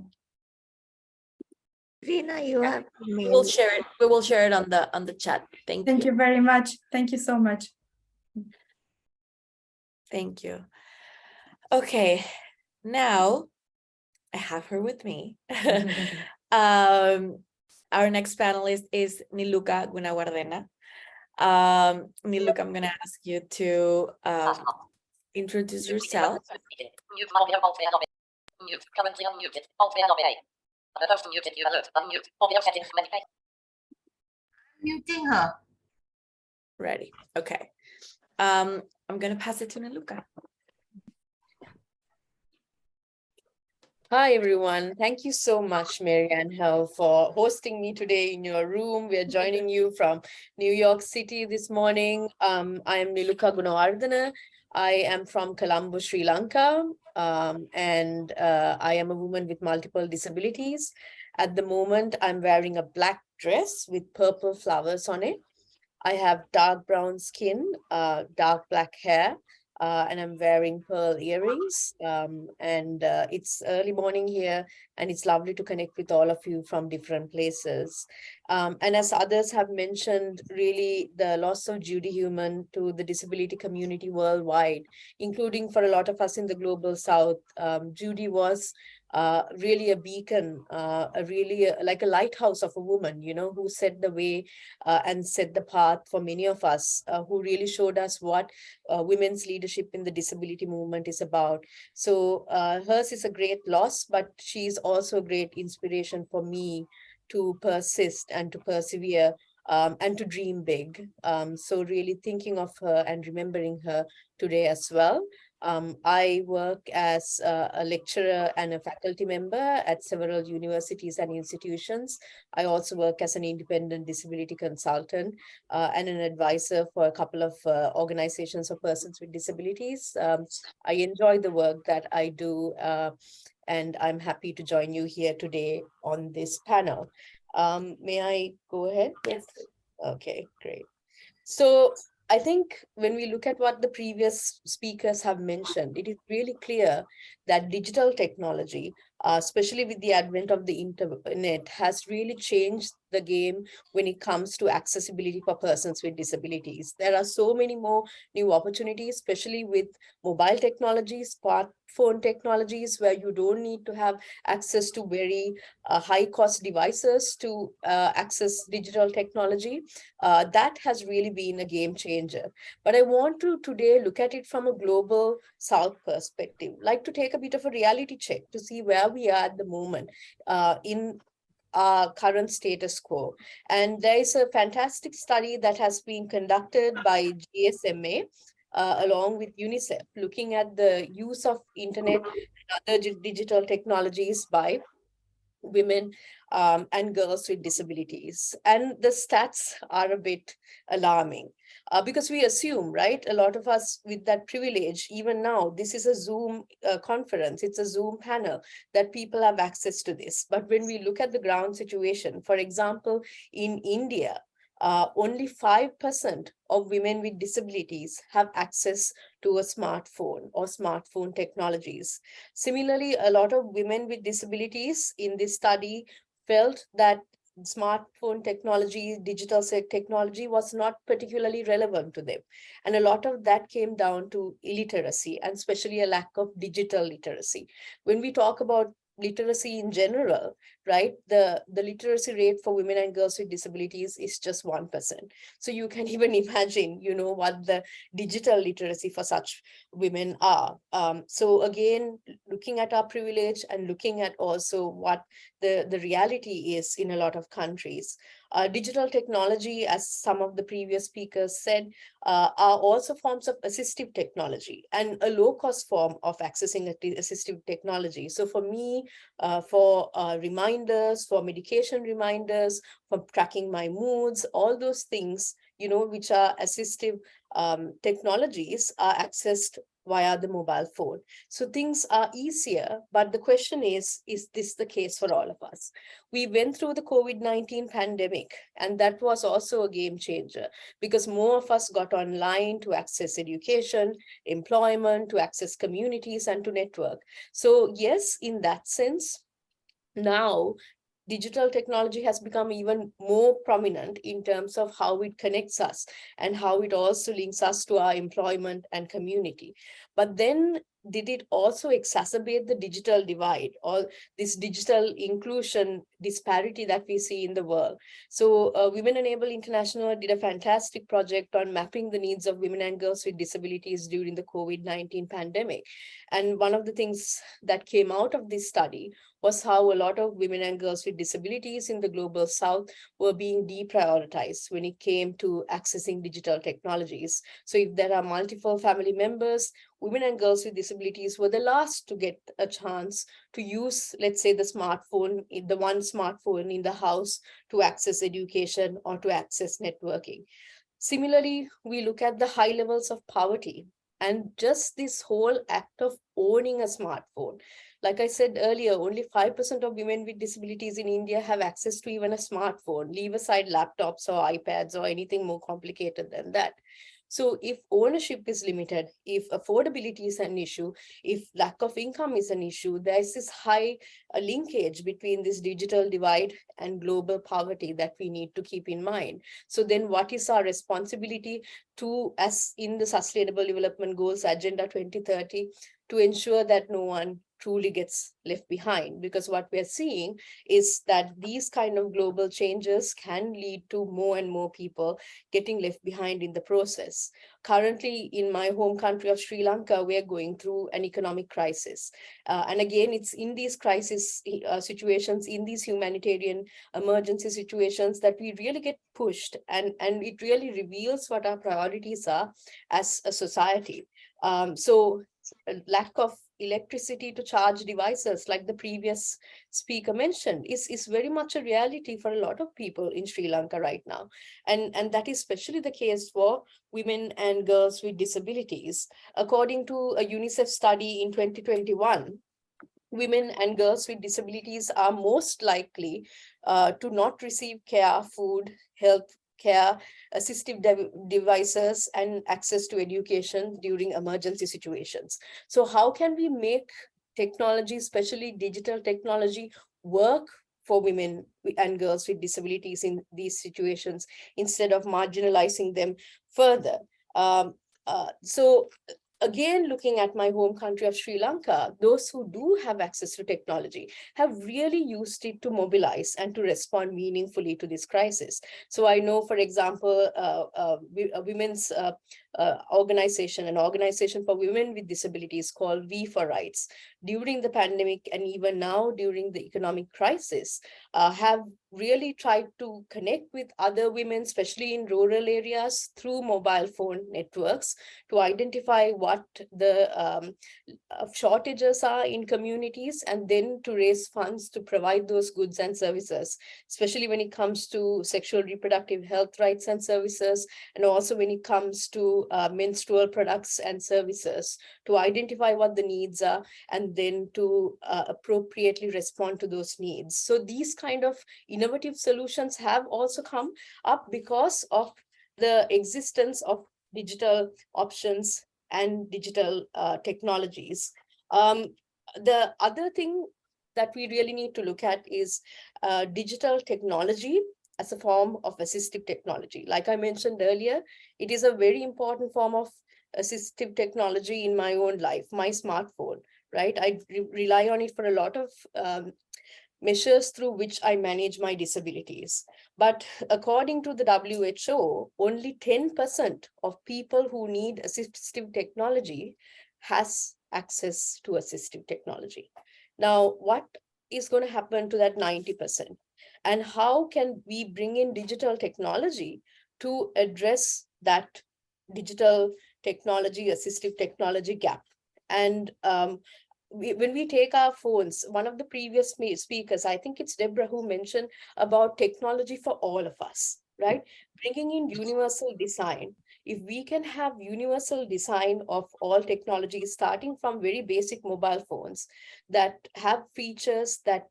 Rina, you have We mail. will share it. We will share it on the chat. Thank Thank you very much. Thank you so much. Thank you. Okay, now I have her with me. Our next panelist is Niluka Gunawardena. Niluka, I'm going to ask you to introduce yourself. Muting her. Ready. Okay. I'm going to pass it to Niluka. Hi, everyone. Thank you so much, Maryangel, for hosting me today in your room. We are joining you from New York City this morning. I am Niluka Gunawardena. I am from Colombo, Sri Lanka, and I am a woman with multiple disabilities. At the moment, I'm wearing a black dress with purple flowers on it. I have dark brown skin, dark black hair, and I'm wearing pearl earrings. It's early morning here, and it's lovely to connect with all of you from different places. And as others have mentioned, really the loss of Judy Human to the disability community worldwide, including for a lot of us in the global South. Judy was really a beacon, like a lighthouse of a woman, you know, who set the way and set the path for many of us, who really showed us what women's leadership in the disability movement is about. So hers is a great loss, but she's also a great inspiration for me to persist and to persevere and to dream big. So really thinking of her and remembering her today as well. I work as a lecturer and a faculty member at several universities and institutions. I also work as an independent disability consultant and an advisor for a couple of organizations of persons with disabilities. I enjoy the work that I do, and I'm happy to join you here today on this panel. May I go ahead? Yes. Okay, great. So I think when we look at what the previous speakers have mentioned, it is really clear that digital technology, especially with the advent of the internet, has really changed the game when it comes to accessibility for persons with disabilities. There are so many more new opportunities, especially with mobile technologies, smartphone technologies, where you don't need to have access to very high-cost devices to access digital technology. That has really been a game changer. But I want to today look at it from a global South perspective, like to take a bit of a reality check to see where we are at the moment in our current status quo. And there is a fantastic study that has been conducted by GSMA along with UNICEF, looking at the use of internet and other digital technologies by women and girls with disabilities. And the stats are a bit alarming because we assume, right, a lot of us with that privilege, even now, this is a Zoom conference, it's a Zoom panel, that people have access to this. But when we look at the ground situation, for example, in India, only 5% of women with disabilities have access to a smartphone or smartphone technologies. Similarly, a lot of women with disabilities in this study felt that smartphone technology, digital technology was not particularly relevant to them. And a lot of that came down to illiteracy, and especially a lack of digital literacy. When we talk about literacy in general, right, the literacy rate for women and girls with disabilities is just 1%. So you can even imagine, what the digital literacy for such women are. So again, looking at our privilege and looking at also what the reality is in a lot of countries. Digital technology, as some of the previous speakers said, are also forms of assistive technology and a low-cost form of accessing assistive technology. So for me, for reminders, for medication reminders, for tracking my moods, all those things, which are assistive technologies are accessed via the mobile phone. So things are easier, but the question is this the case for all of us? We went through the COVID-19 pandemic, and that was also a game changer because more of us got online to access education, employment, to access communities, and to network. So yes, in that sense, now digital technology has become even more prominent in terms of how it connects us and how it also links us to our employment and community. But then did it also exacerbate the digital divide or this digital inclusion disparity that we see in the world? So Women Enable International did a fantastic project on mapping the needs of women and girls with disabilities during the COVID-19 pandemic. And one of the things that came out of this study was how a lot of women and girls with disabilities in the global south were being deprioritized when it came to accessing digital technologies. So if there are multiple family members, women and girls with disabilities were the last to get a chance to use, let's say, the smartphone, the one smartphone in the house to access education or to access networking. Similarly, we look at the high levels of poverty and just this whole act of owning a smartphone. Like I said earlier, only 5% of women with disabilities in India have access to even a smartphone, leave aside laptops or iPads or anything more complicated than that. So if ownership is limited, if affordability is an issue, if lack of income is an issue, there's this high linkage between this digital divide and global poverty that we need to keep in mind. So then what is our responsibility to, as in the Sustainable Development Goals Agenda 2030, to ensure that no one truly gets left behind? Because what we're seeing is that these kind of global changes can lead to more and more people getting left behind in the process. Currently, in my home country of Sri Lanka, we're going through an economic crisis. And again, it's in these crisis situations, in these humanitarian emergency situations that we really get pushed, and it really reveals what our priorities are as a society. So a lack of electricity to charge devices, like the previous speaker mentioned, is very much a reality for a lot of people in Sri Lanka right now. And that is especially the case for women and girls with disabilities. According to a UNICEF study in 2021, women and girls with disabilities are most likely to not receive care, food, health care, assistive devices, and access to education during emergency situations. So how can we make technology, especially digital technology, work for women and girls with disabilities in these situations instead of marginalizing them further? So again, looking at my home country of Sri Lanka, those who do have access to technology have really used it to mobilize and to respond meaningfully to this crisis. So I know, for example, a women's organization, an organization for women with disabilities called V for Rights, during the pandemic and even now during the economic crisis, have really tried to connect with other women, especially in rural areas, through mobile phone networks to identify what the shortages are in communities, and then to raise funds to provide those goods and services, especially when it comes to sexual reproductive health rights and services, and also when it comes to menstrual products and services, to identify what the needs are and then to appropriately respond to those needs. So these kind of innovative solutions have also come up because of the existence of digital options and digital technologies. The other thing that we really need to look at is digital technology as a form of assistive technology. Like I mentioned earlier, it is a very important form of assistive technology in my own life, my smartphone, right? I rely on it for a lot of measures through which I manage my disabilities. But according to the WHO, only 10% of people who need assistive technology has access to assistive technology. Now, what is going to happen to that 90%? And how can we bring in digital technology to address that digital technology, assistive technology gap? And when we take our phones, one of the previous speakers, I think it's Debra, who mentioned about technology for all of us, right? Bringing in universal design. If we can have universal design of all technologies, starting from very basic mobile phones that have features that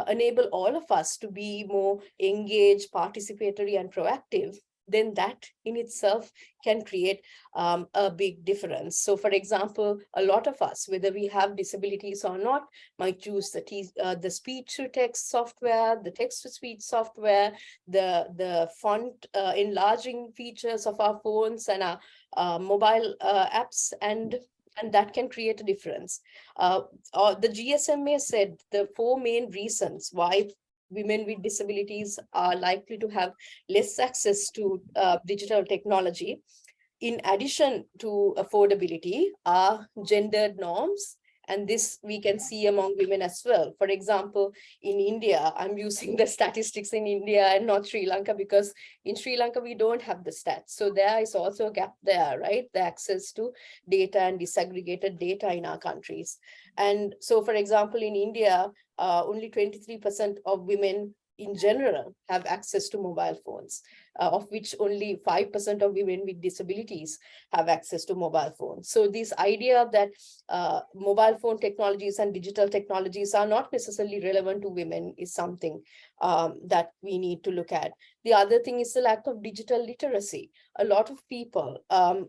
enable all of us to be more engaged, participatory, and proactive, then that in itself can create a big difference. So for example, a lot of us, whether we have disabilities or not, might choose the speech-to-text software, the text-to-speech software, the font enlarging features of our phones and our mobile apps, and that can create a difference. The GSMA said the 4 main reasons why women with disabilities are likely to have less access to digital technology, in addition to affordability, are gendered norms. And this we can see among women as well. For example, in India, I'm using the statistics in India and not Sri Lanka, because in Sri Lanka, we don't have the stats. So there is also a gap there, right? The access to data and disaggregated data in our countries. And so, for example, in India, only 23% of women in general have access to mobile phones, of which only 5% of women with disabilities have access to mobile phones. So this idea that mobile phone technologies and digital technologies are not necessarily relevant to women is something that we need to look at. The other thing is the lack of digital literacy. A lot of people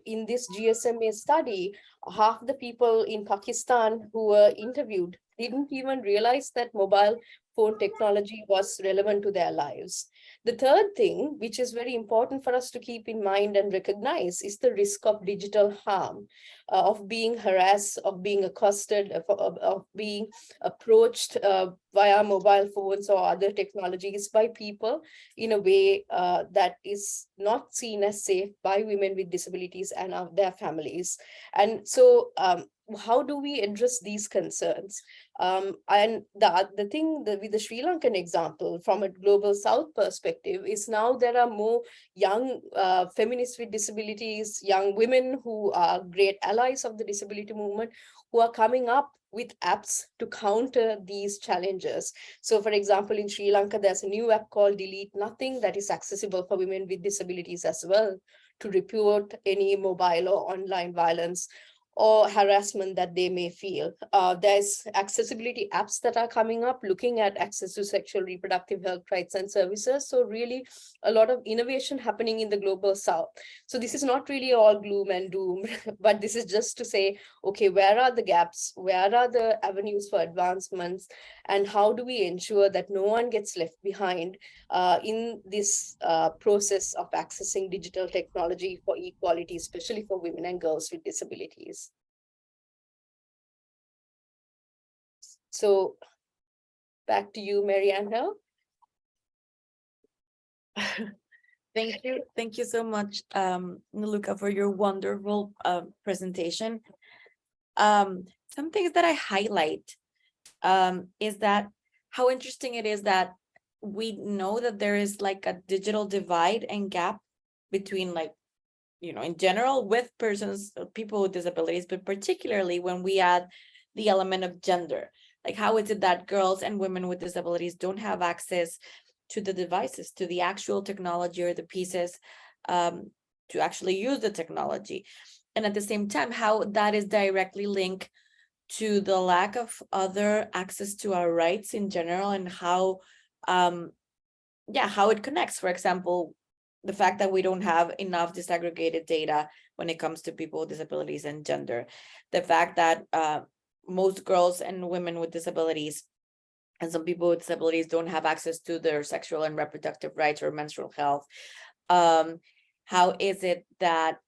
in this GSMA study, half the people in Pakistan who were interviewed didn't even realize that mobile phone technology was relevant to their lives. The third thing, which is very important for us to keep in mind and recognize, is the risk of digital harm, of being harassed, of being accosted, of being approached via mobile phones or other technologies by people in a way that is not seen as safe by women with disabilities and their families. And so how do we address these concerns? And the thing with the Sri Lankan example from a global South perspective is now there are more young feminists with disabilities, young women who are great allies of the disability movement, who are coming up with apps to counter these challenges. So for example, in Sri Lanka, there's a new app called Delete Nothing that is accessible for women with disabilities as well, to report any mobile or online violence or harassment that they may feel. There's accessibility apps that are coming up looking at access to sexual reproductive health rights and services. So really a lot of innovation happening in the global South. So this is not really all gloom and doom, but this is just to say, okay, where are the gaps? Where are the avenues for advancements? And how do we ensure that no one gets left behind in this process of accessing digital technology for equality, especially for women and girls with disabilities? So back to you, Maryangel. Thank you. Thank you so much, Niluka, for your wonderful presentation. Some things that I highlight is that how interesting it is that we know that there is like a digital divide and gap between, like, you know, in general with people with disabilities, but particularly when we add the element of gender. Like, how is it that girls and women with disabilities don't have access to the devices, to the actual technology or the pieces to actually use the technology? And at the same time, how that is directly linked to the lack of other access to our rights in general, and how it connects. For example, the fact that we don't have enough disaggregated data when it comes to people with disabilities and gender. The fact that most girls and women with disabilities and some people with disabilities don't have access to their sexual and reproductive rights or menstrual health. How is it that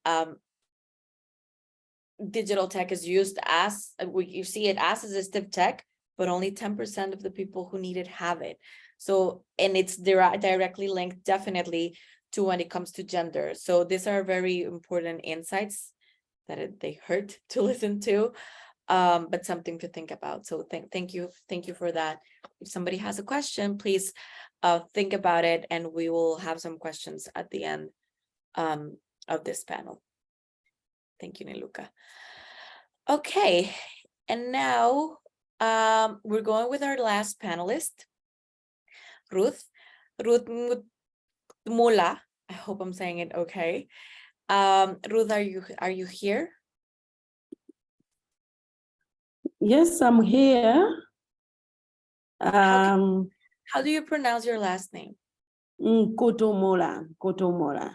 digital tech is used as, you see it as assistive tech, but only 10% of the people who need it have it. So, and it's directly linked definitely to when it comes to gender. So these are very important insights that they hurt to listen to, but something to think about. So thank you for that. If somebody has a question, please think about it, and we will have some questions at the end of this panel. Thank you, Niluka. Okay, and now we're going with our last panelist, Ruth Mkutumula. I hope I'm saying it okay. Ruth, are you here? Yes, I'm here. How do you pronounce your last name? Mkutumula. Mkutumula.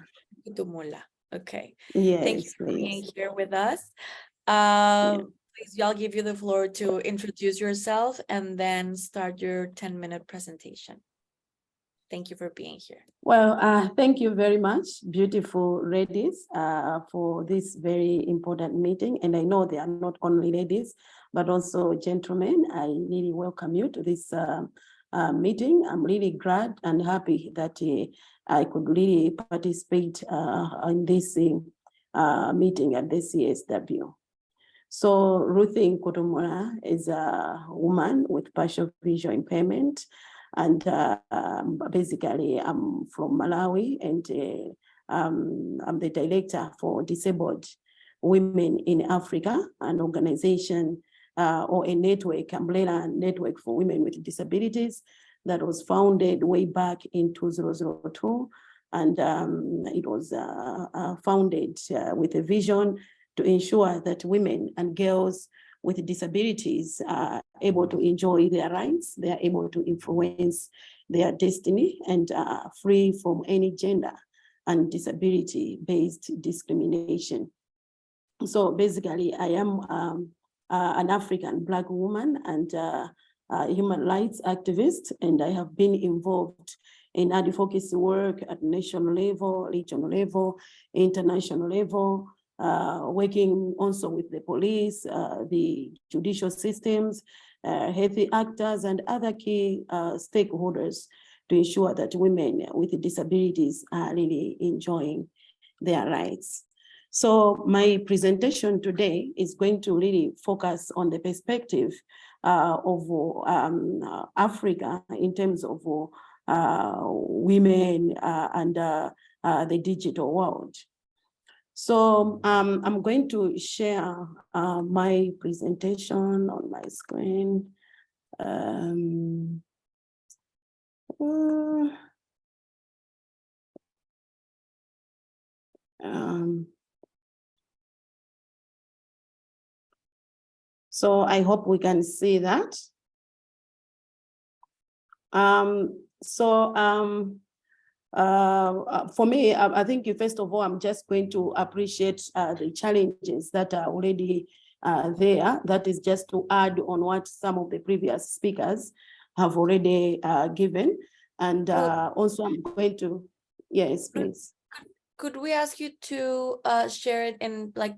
Okay. Yes, thank you for being please. here with us. Please, I'll give you the floor to introduce yourself and then start your 10-minute presentation. Thank you for being here. Well, thank you very much, beautiful ladies, for this very important meeting. And I know they are not only ladies, but also gentlemen. I really welcome you to this meeting. I'm really glad and happy that I could really participate in this meeting at the CSW. So Ruth Mkutumula is a woman with partial visual impairment. And basically, I'm from Malawi, and I'm the director for Disabled Women in Africa, an organization or a network, umbrella network for women with disabilities that was founded way back in 2002. And it was founded with a vision to ensure that women and girls with disabilities are able to enjoy their rights, they are able to influence their destiny, and are free from any gender and disability-based discrimination. So basically, I am an African Black woman and a human rights activist, and I have been involved in advocacy work at national level, regional level, international level, working also with the police, the judicial systems, health actors, and other key stakeholders to ensure that women with disabilities are really enjoying their rights. So my presentation today is going to really focus on the perspective of Africa in terms of women and the digital world. So I'm going to share my presentation on my screen. So I hope we can see that. For me, I think first of all, I'm just going to appreciate the challenges that are already there. That is just to add on what some of the previous speakers have already given. And also I'm going to, yes, please. Could we ask you to share it in like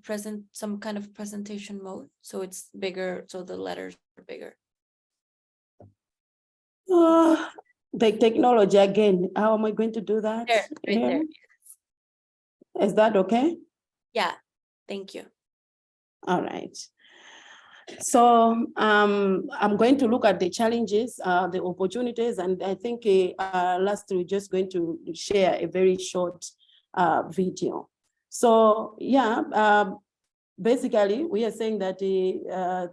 some kind of presentation mode, so it's bigger, so the letters are bigger? The technology again, how am I going to do that? There, right there. Is that okay? Yeah, thank you. All right. So I'm going to look at the challenges, the opportunities, and I think lastly, we're just going to share a very short video. So yeah, basically we are saying that the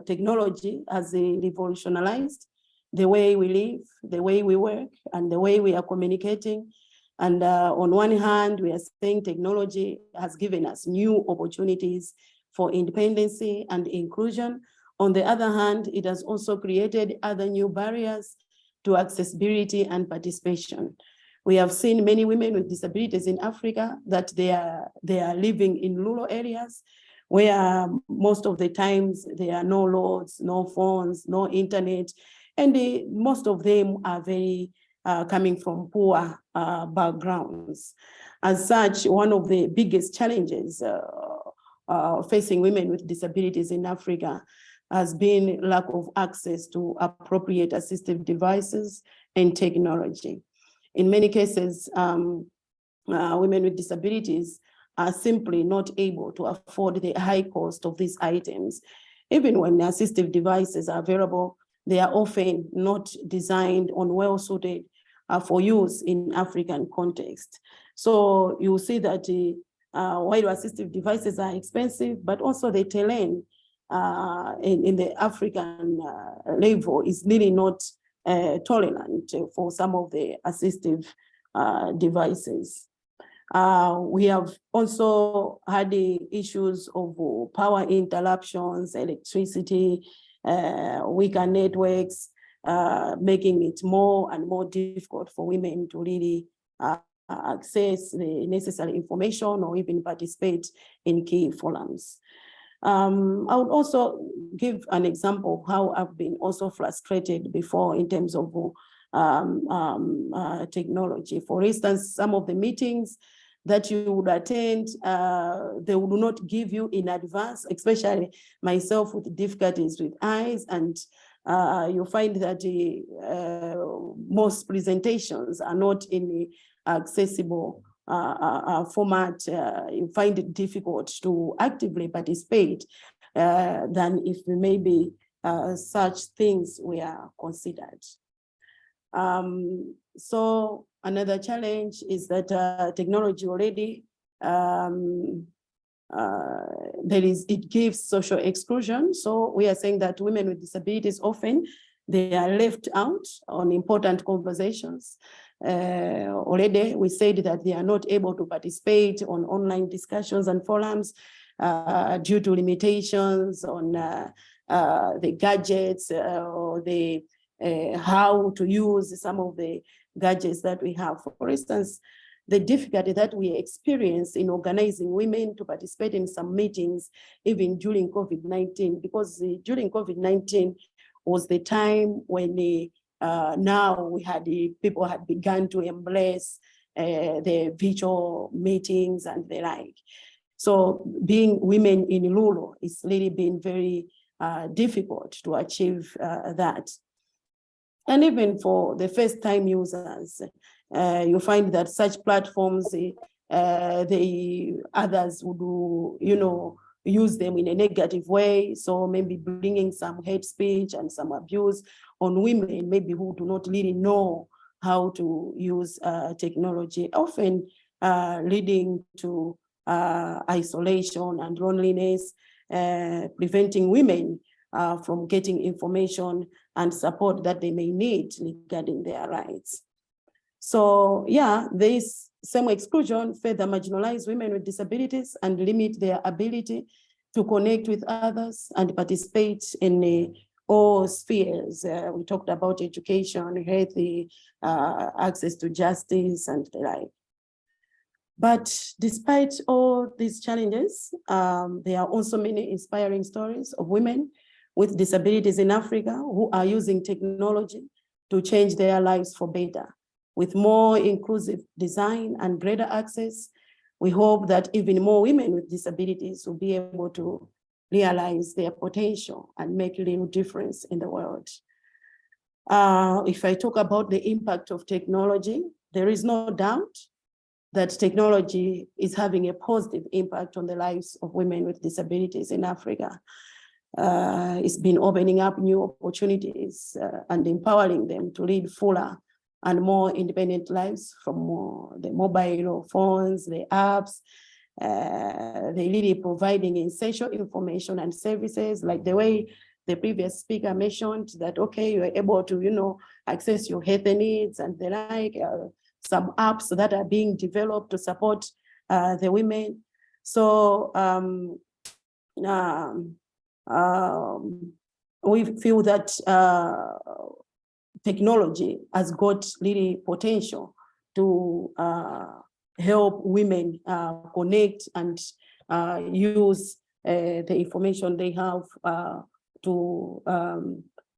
technology has revolutionized the way we live, the way we work, and the way we are communicating. And on one hand, we are saying technology has given us new opportunities for independence and inclusion. On the other hand, it has also created other new barriers to accessibility and participation. We have seen many women with disabilities in Africa that they are living in rural areas where most of the times there are no roads, no phones, no internet, And most of them are very coming from poor backgrounds. As such, one of the biggest challenges facing women with disabilities in Africa has been lack of access to appropriate assistive devices and technology. In many cases, women with disabilities are simply not able to afford the high cost of these items. Even when assistive devices are available, they are often not designed or well suited for use in African context. So you see that while assistive devices are expensive, but also the talent in the African level is really not tolerant for some of the assistive devices. We have also had the issues of power interruptions, electricity, weaker networks, making it more and more difficult for women to really access the necessary information or even participate in key forums. I would also give an example of how I've been also frustrated before in terms of technology. For instance, some of the meetings that you would attend, they would not give you in advance, especially myself with difficulties with eyes, and you find that most presentations are not in the accessible format. You find it difficult to actively participate than if maybe such things were considered. So another challenge is that technology already, it gives social exclusion. So we are saying that women with disabilities often, they are left out on important conversations. Already we said that they are not able to participate on online discussions and forums due to limitations on the gadgets or the how to use some of the gadgets that we have. For instance, the difficulty that we experience in organizing women to participate in some meetings, even during COVID-19, because during COVID-19 was the time when now we had people had begun to embrace the virtual meetings and the like. So being women in rural, it's really been very difficult to achieve that. And even for the first time users, you find that such platforms, others would, use them in a negative way. So maybe bringing some hate speech and some abuse on women, maybe who do not really know how to use technology, often leading to isolation and loneliness, preventing women from getting information and support that they may need regarding their rights. So yeah, this same exclusion further marginalize women with disabilities and limit their ability to connect with others and participate in all spheres. We talked about education, healthy access to justice and the like. But despite all these challenges, there are also many inspiring stories of women with disabilities in Africa who are using technology to change their lives for better. With more inclusive design and greater access, we hope that even more women with disabilities will be able to realize their potential and make a real difference in the world. If I talk about the impact of technology, there is no doubt that technology is having a positive impact on the lives of women with disabilities in Africa. It's been opening up new opportunities and empowering them to lead fuller and more independent lives from the mobile phones, the apps. They really providing essential information and services, like the way the previous speaker mentioned that, okay, you're able to, access your health needs and the like, some apps that are being developed to support the women. So we feel that technology has got really potential to help women connect and use the information they have to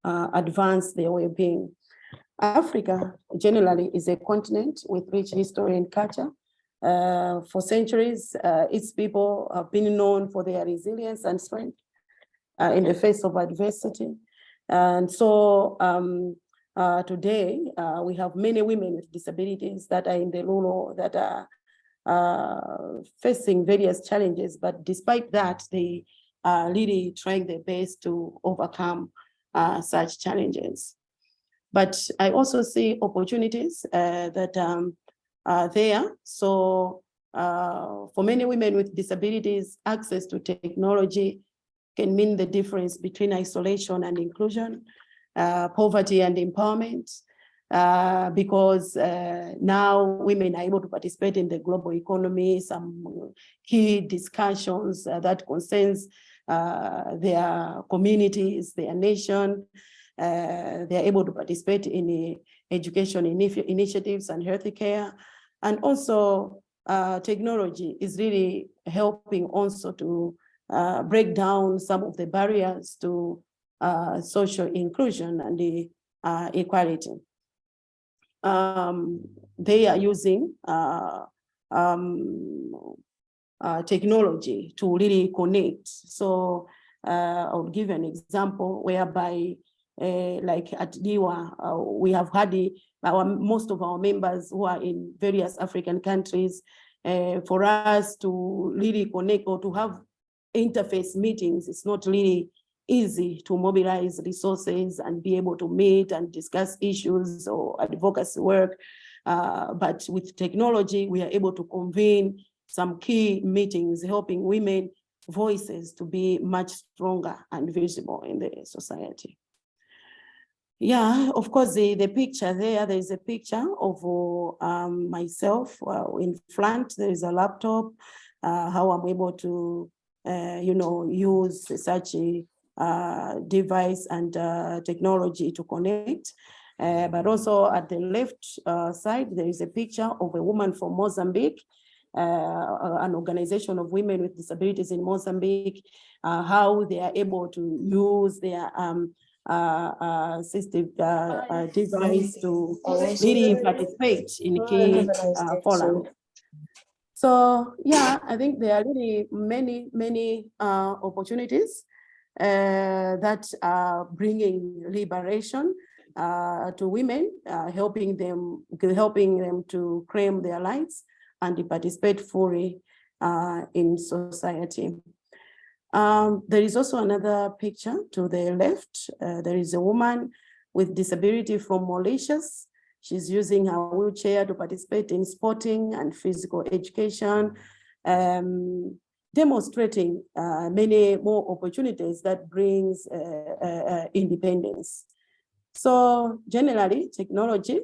advance their well-being. Africa generally is a continent with rich history and culture. For centuries, its people have been known for their resilience and strength in the face of adversity. And so today, we have many women with disabilities that are in the rural, that are facing various challenges, but despite that, they are really trying their best to overcome such challenges. But I also see opportunities that are there. So for many women with disabilities, access to technology can mean the difference between isolation and inclusion, poverty and empowerment, because now women are able to participate in the global economy, some key discussions that concerns their communities, their nation. They are able to participate in education initiatives and healthcare. And also technology is really helping also to break down some of the barriers to social inclusion and the equality. They are using technology to really connect. So I'll give an example whereby like at DIWA, we have had most of our members who are in various African countries. For us to really connect or to have interface meetings, it's not really easy to mobilize resources and be able to meet and discuss issues or advocacy work. But with technology, we are able to convene some key meetings, helping women voices to be much stronger and visible in the society. Yeah, of course, the picture there is a picture of myself in front. There is a laptop, how I'm able to, use such a device and technology to connect. But also at the left side, there is a picture of a woman from Mozambique, an organization of women with disabilities in Mozambique, how they are able to use their assistive device to really participate in key forums. So yeah, I think there are really many opportunities that are bringing liberation to women, helping them to claim their rights and to participate fully in society. There is also another picture to the left. There is a woman with disability from Mauritius. She's using her wheelchair to participate in sporting and physical education, demonstrating many more opportunities that brings independence. So generally, technology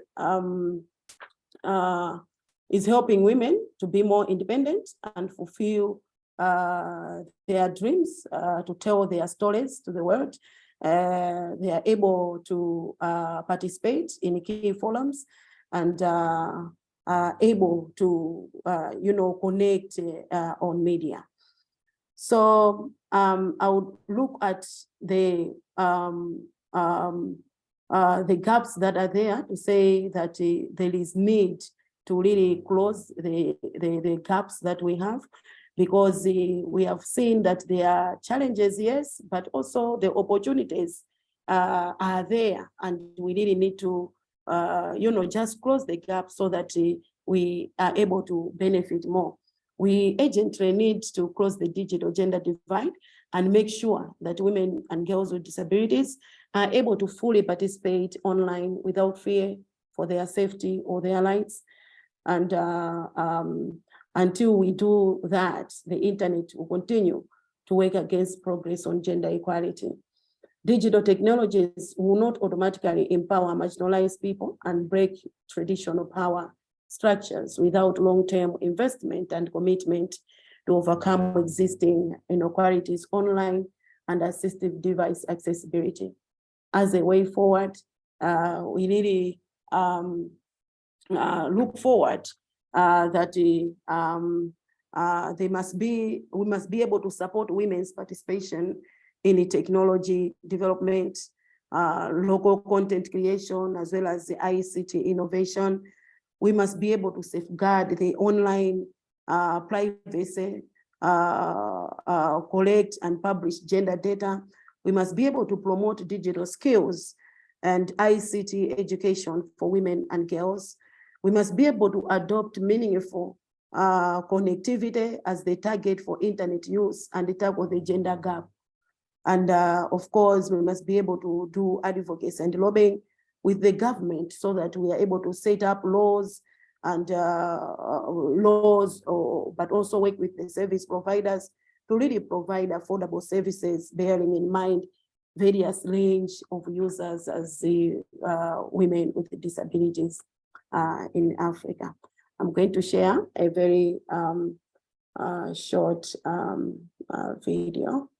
is helping women to be more independent and fulfill their dreams, to tell their stories to the world. They are able to participate in key forums and are able to, connect on media. So I would look at the gaps that are there to say that there is need to really close the gaps that we have, because we have seen that there are challenges, yes, but also the opportunities are there, and we really need to, just close the gap so that we are able to benefit more. We urgently need to close the digital gender divide and make sure that women and girls with disabilities are able to fully participate online without fear for their safety or their rights. And until we do that, the internet will continue to work against progress on gender equality. Digital technologies will not automatically empower marginalized people and break traditional power structures without long-term investment and commitment to overcome existing inequalities online and assistive device accessibility. As a way forward, we really look forward that we must be able to support women's participation in the technology development local content creation, as well as the ICT innovation. We must be able to safeguard the online privacy, collect and publish gender data. We must be able to promote digital skills and ICT education for women and girls. We must be able to adopt meaningful connectivity as the target for internet use and tackle the gender gap. And of course, we must be able to do advocacy and lobbying with the government so that we are able to set up laws and but also work with the service providers to really provide affordable services, bearing in mind various range of users as the women with disabilities in Africa. I'm going to share a very short video.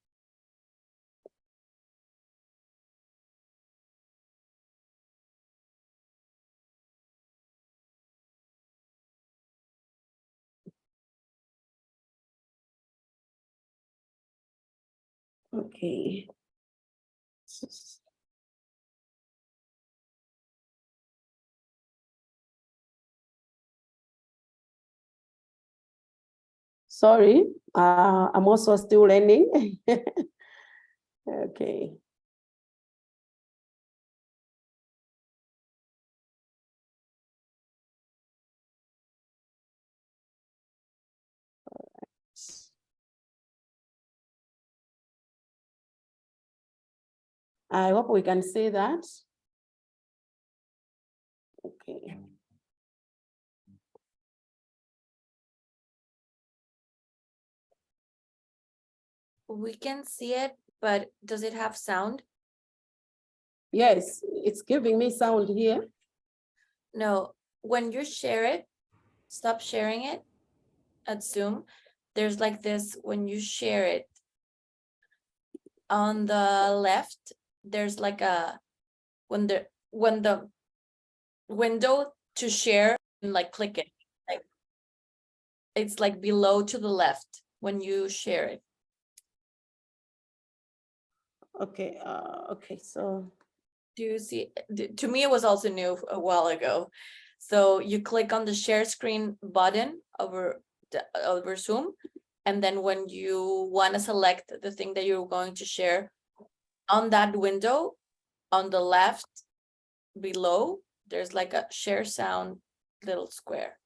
Okay. Sorry, I'm also still learning. Okay. I hope we can see that. Okay. We can see it, but does it have sound? Yes, it's giving me sound here. No, when you share it, stop sharing it at Zoom. There's like this, when you share it, on the left, there's like a, when the window to share, and like click it, like it's like below to the left when you share it. Okay, okay, so. Do you see, to me, it was also new a while ago. So you click on the share screen button over Zoom. And then when you want to select the thing that you're going to share, on that window, on the left below, there's like a share sound little square.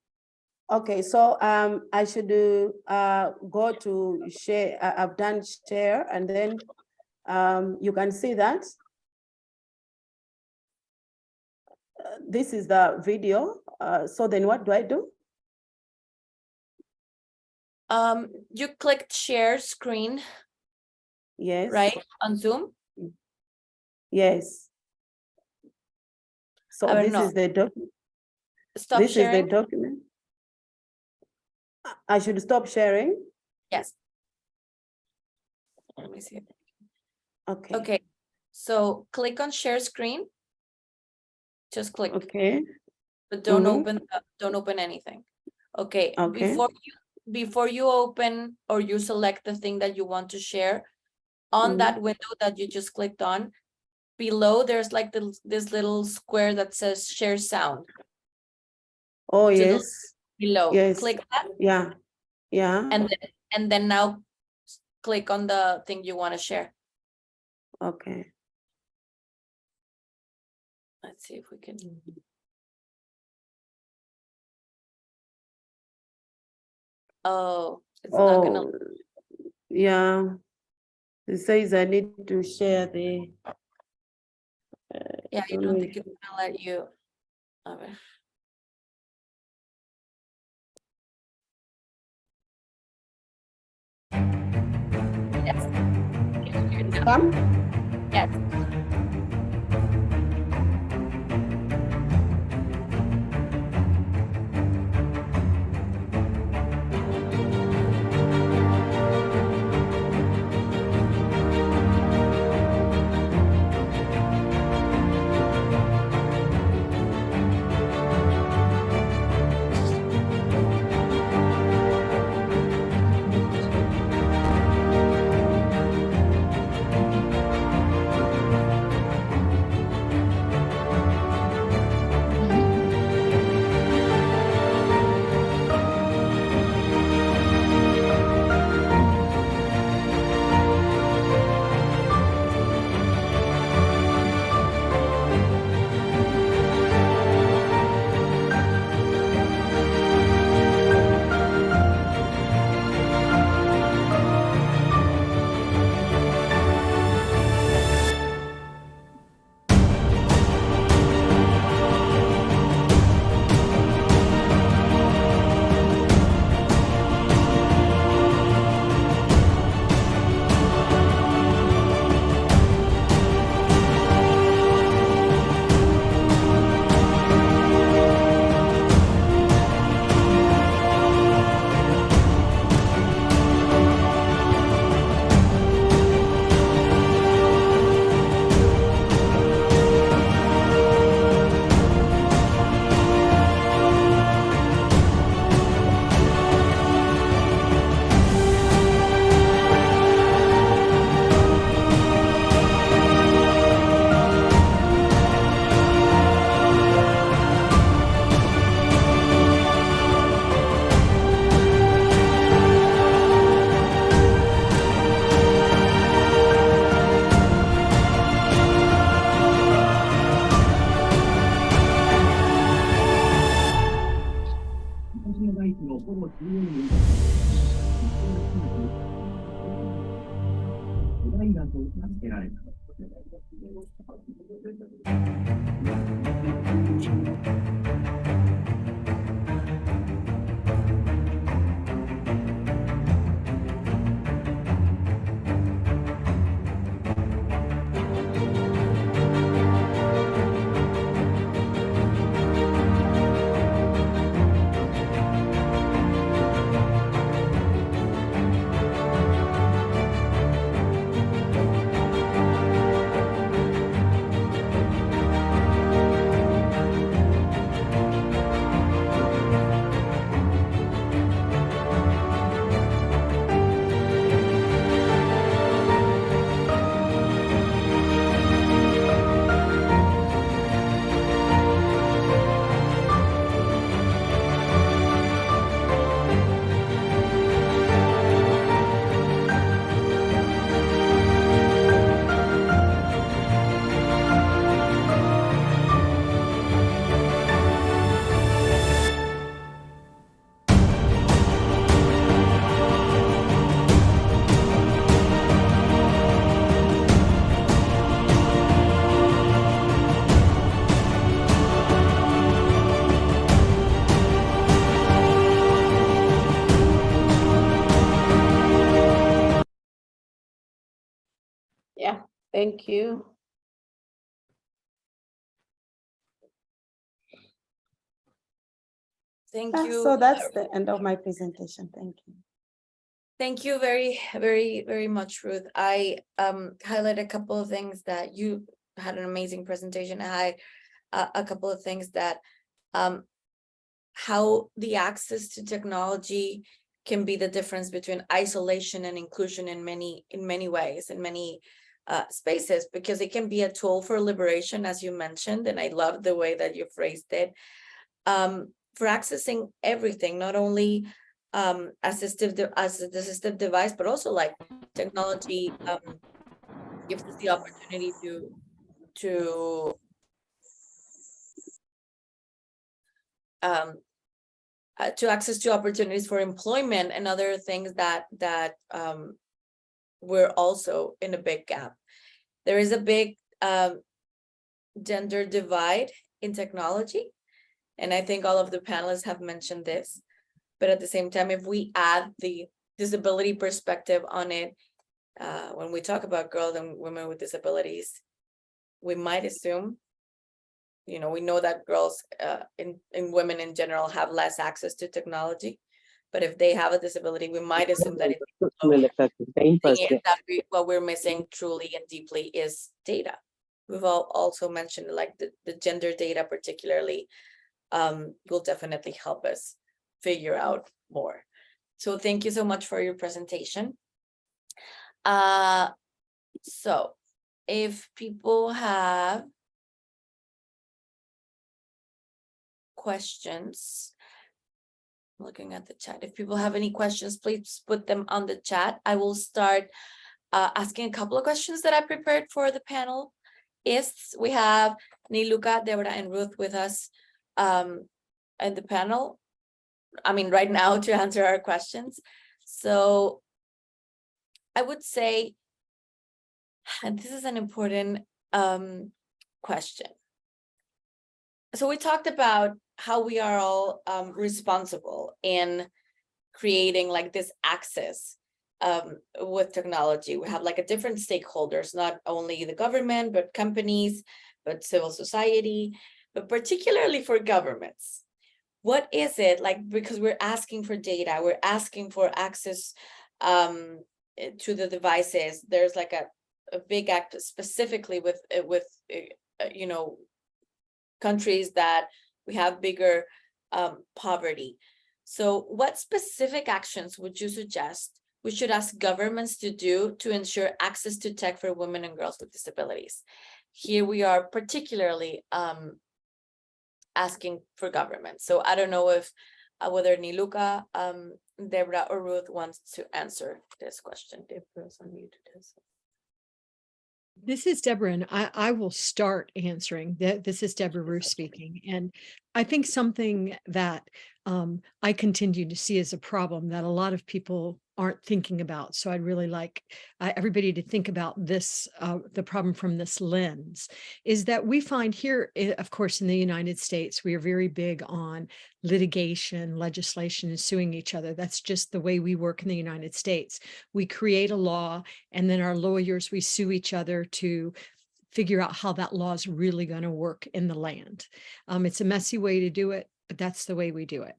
Okay, so I should go to share. I've done share, and then you can see that. This is the video. So then what do I do? You clicked share screen. Yes. Right, on Zoom? Yes. So this is the document. Stop this sharing. is the document. I should stop sharing? Yes. Let me see. Okay. Okay, so click on share screen. Just click. Okay. But don't open anything. Okay. Okay. Before you open or you select the thing that you want to share, on that window that you just clicked on, below there's like this little square that says share sound. Oh, yes. Below. Yes. Click that. Yeah. Yeah. And then now click on the thing you want to share. Okay. Let's see if we can. Oh, it's not gonna. Yeah. It says I need to share the. Yeah, I don't think it's gonna let you. A ver. Yes. Come? Yes. Yeah, thank you. Thank you. So that's the end of my presentation. Thank you. Thank you very much, Ruth. I highlight a couple of things that you had an amazing presentation. I a couple of things that how the access to technology can be the difference between isolation and inclusion in many ways, in many spaces, because it can be a tool for liberation, as you mentioned, and I love the way that you phrased it, for accessing everything, not only assistive device, but also like technology gives us the opportunity to access to opportunities for employment and other things that we're also in a big gap. There is a big gender divide in technology, and I think all of the panelists have mentioned this. But at the same time, if we add the disability perspective on it, when we talk about girls and women with disabilities, we might assume, you know, we know that girls and women in general have less access to technology, but if they have a disability, we might assume that what we're missing truly and deeply is data. We've also mentioned like the gender data particularly will definitely help us figure out more. So thank you so much for your presentation. So if people have questions, looking at the chat, if people have any questions, please put them on the chat. I will start asking a couple of questions that I prepared for the panel. We have Niluka, Debra, and Ruth with us at the panel. I mean, right now to answer our questions. So I would say, and this is an important question. So we talked about how we are all responsible in creating like this access with technology. We have like a different stakeholders, not only the government, but companies, but civil society, but particularly for governments. What is it like, because we're asking for data, we're asking for access to the devices. There's like a big act specifically with you know, countries that we have bigger poverty. So what specific actions would you suggest we should ask governments to do to ensure access to tech for women and girls with disabilities? Here we are particularly asking for government. So I don't know if whether Niluka, Debra, or Ruth wants to answer this question. Debra's unmuted. This is Debra, and I will start answering. This is Debra Ruth speaking. And I think something that I continue to see as a problem that a lot of people aren't thinking about. So I'd really like everybody to think about this, the problem from this lens, is that we find here, of course, in the United States, we are very big on litigation, legislation, and suing each other. That's just the way we work in the United States. We create a law, and then our lawyers, we sue each other to figure out how that law is really going to work in the land. It's a messy way to do it, but that's the way we do it.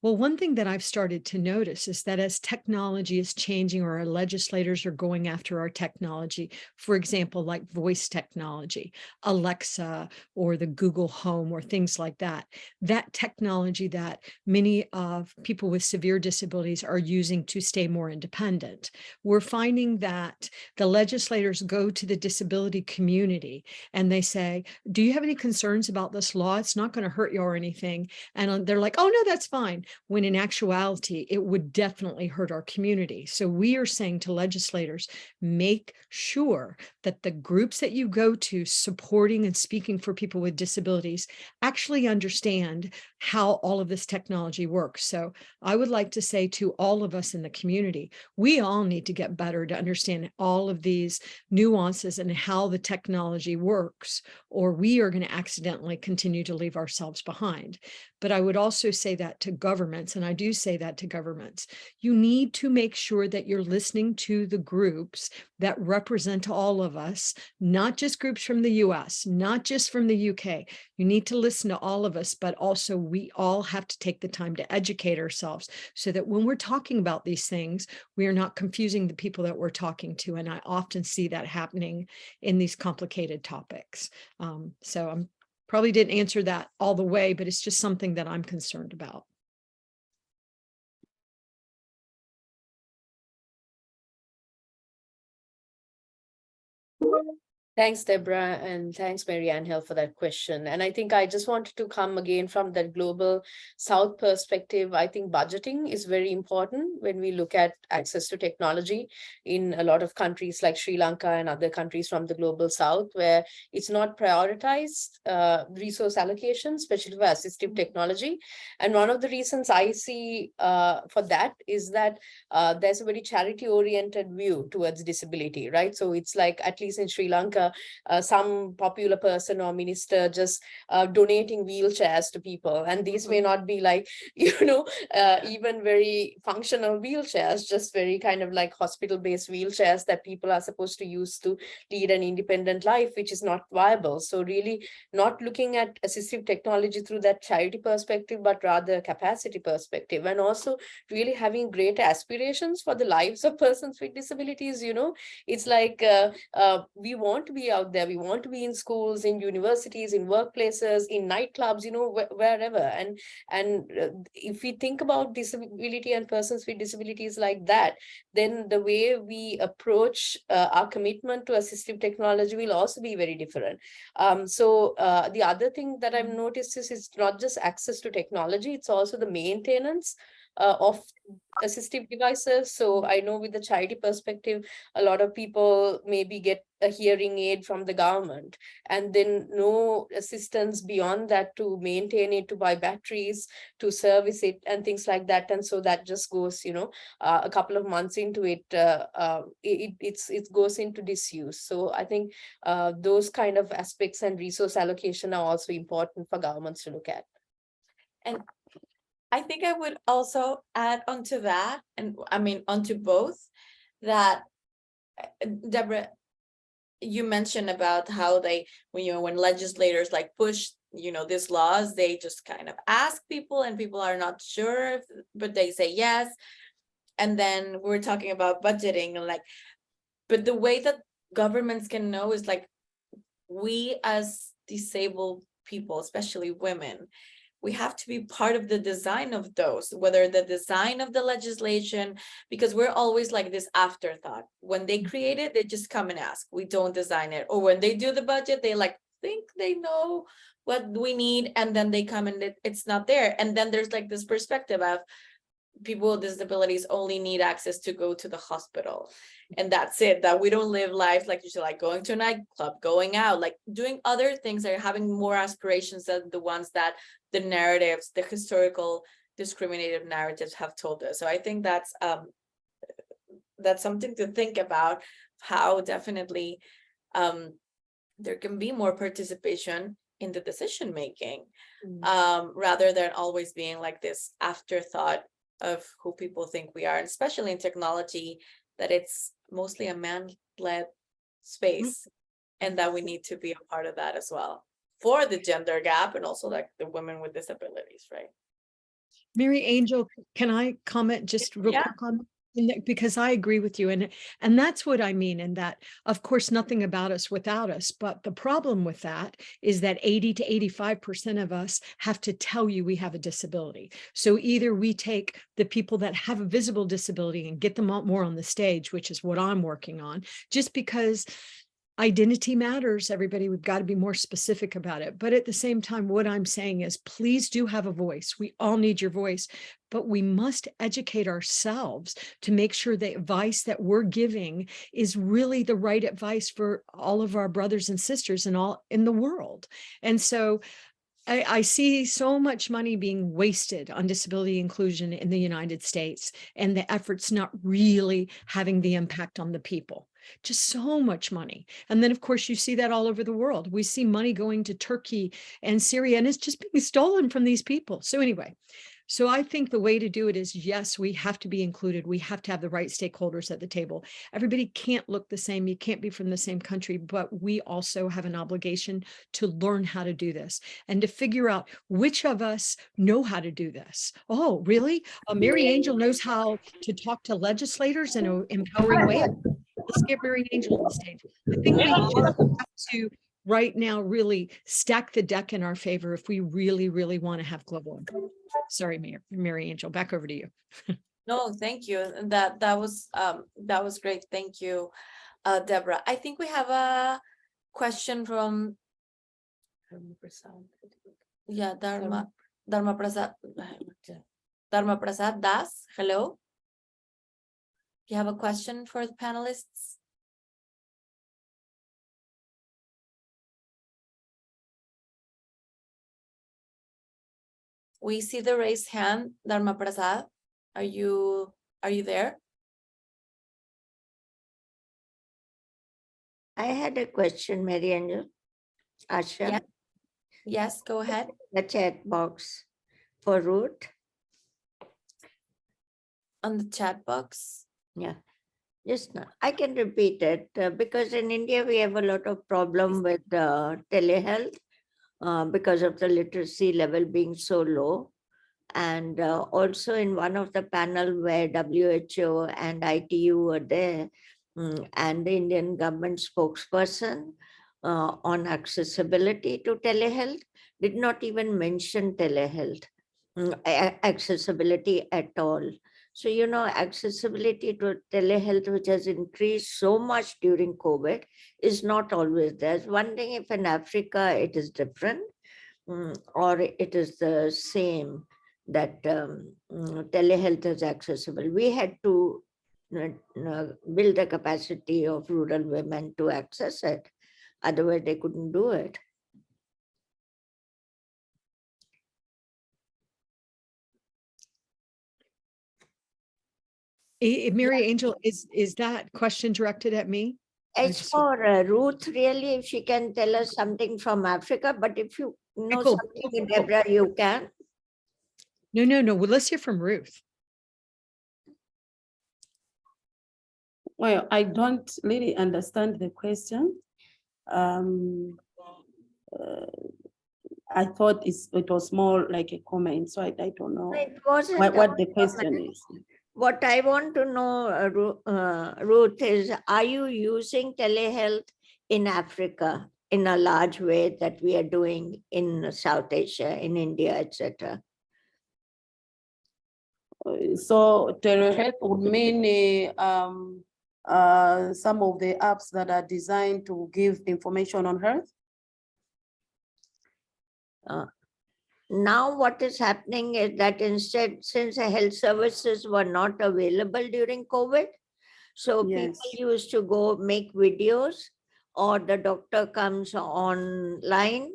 Well, one thing that I've started to notice is that as technology is changing, or our legislators are going after our technology, for example, like voice technology, Alexa, or the Google Home, or things like that, that technology that many of people with severe disabilities are using to stay more independent. We're finding that the legislators go to the disability community and they say, do you have any concerns about this law? It's not going to hurt you or anything. And they're like, oh, no, that's fine. When in actuality, it would definitely hurt our community. So we are saying to legislators, make sure that the groups that you go to supporting and speaking for people with disabilities actually understand how all of this technology works. So I would like to say to all of us in the community, we all need to get better to understand all of these nuances and how the technology works, or we are going to accidentally continue to leave ourselves behind. But I would also say that to governments, and I do say that to governments, you need to make sure that you're listening to the groups that represent all of us, not just groups from the US, not just from the UK. You need to listen to all of us, but also we all have to take the time to educate ourselves so that when we're talking about these things, we are not confusing the people that we're talking to. And I often see that happening in these complicated topics. So I'm probably didn't answer that all the way, but it's just something that I'm concerned about. Thanks, Debra, and thanks, Maryangel, for that question. And I think I just wanted to come again from that global South perspective. I think budgeting is very important when we look at access to technology in a lot of countries like Sri Lanka and other countries from the global South, where it's not prioritized resource allocation, especially for assistive technology. And one of the reasons I see for that is that there's a very charity-oriented view towards disability, right? So it's like, at least in Sri Lanka, some popular person or minister just donating wheelchairs to people, and these may not be like, even very functional wheelchairs, just very kind of like hospital-based wheelchairs that people are supposed to use to lead an independent life, which is not viable. So really not looking at assistive technology through that charity perspective, but rather capacity perspective, and also really having greater aspirations for the lives of persons with disabilities. It's like we want to be out there, we want to be in schools, in universities, in workplaces, in nightclubs, wherever. And if we think about disability and persons with disabilities like that, then the way we approach our commitment to assistive technology will also be very different. So the other thing that I've noticed is it's not just access to technology, it's also the maintenance of assistive devices. So I know with the charity perspective, a lot of people maybe get a hearing aid from the government and then no assistance beyond that to maintain it, to buy batteries, to service it and things like that. And so that just goes, a couple of months into it, it goes into disuse. So I think those kind of aspects and resource allocation are also important for governments to look at. And I think I would also add onto that, and I mean, onto both, that Debra, you mentioned about how they, when legislators like push, these laws, they just kind of ask people and people are not sure, but they say yes. And then we're talking about budgeting, and but the way that governments can know is like, we as disabled people, especially women, we have to be part of the design of those, whether the design of the legislation, because we're always like this afterthought. When they create it, they just come and ask, we don't design it. Or when they do the budget, they think they know what we need, and then they come and it's not there. And then there's like this perspective of people with disabilities only need access to go to the hospital, and that's it, that we don't live lives like you said, like going to a nightclub, going out, like doing other things that are having more aspirations than the ones that the narratives, the historical discriminative narratives have told us. So I think that's that's something to think about, how definitely there can be more participation in the decision making, rather than always being like this afterthought of who people think we are, and especially in technology, that it's mostly a man-led space, and that we need to be a part of that as well for the gender gap, and also like the women with disabilities, right? Maryangel, can I comment just real Yeah. quick on that? Because I agree with you, and that's what I mean, in that, of course, nothing about us without us. But the problem with that is that 80 to 85% of us have to tell you we have a disability. So either we take the people that have a visible disability and get them out more on the stage, which is what I'm working on, just because identity matters, everybody. We've got to be more specific about it. But at the same time, what I'm saying is, please do have a voice. We all need your voice, but we must educate ourselves to make sure the advice that we're giving is really the right advice for all of our brothers and sisters in the world. And so I see so much money being wasted on disability inclusion in the United States, and the efforts not really having the impact on the people. Just so much money. And then, of course, you see that all over the world. We see money going to Turkey and Syria, and it's just being stolen from these people. So anyway, so I think the way to do it is, yes, we have to be included. We have to have the right stakeholders at the table. Everybody can't look the same. You can't be from the same country, but we also have an obligation to learn how to do this and to figure out which of us know how to do this. Oh, really? Maryangel knows how to talk to legislators in an empowering way. Let's get Maryangel on the stage. I think we just have to right now really stack the deck in our favor if we really, really want to have global impact. Sorry, Maryangel, back over to you. No, thank you. And that was great. Thank you, Debra. I think we have a question from Dharma Prasad Das. Hello. You have a question for the panelists? We see the raised hand, Dharma Prasad. Are you there? I had a question, Maryangel. Asha. Yeah. Yes, go ahead. The chat box for Ruth. On the chat box. Yeah, just now. I can repeat it because in India we have a lot of problem with telehealth because of the literacy level being so low. And also in one of the panel where WHO and ITU were there, and the Indian government spokesperson on accessibility to telehealth did not even mention telehealth, accessibility at all. So, you know, accessibility to telehealth, which has increased so much during COVID, is not always there. One thing, if in Africa it is different, or it is the same, that telehealth is accessible. We had to build the capacity of rural women to access it. Otherwise, they couldn't do it. Maryangel, is that question directed at me? It's for Ruth, really, if she can tell us something from Africa, but if you know Cool. something in Debra, you can. No. Well, let's hear from Ruth. Well, I don't really understand the question. I thought it was more like a comment, so I don't know It wasn't what the question is. What I want to know, Ruth, is are you using telehealth in Africa in a large way that we are doing in South Asia, in India, etc.? So telehealth would mean some of the apps that are designed to give information on health. Now what is happening is that instead, since the health services were not available during COVID, so Yes. people used to go make videos, or the doctor comes online,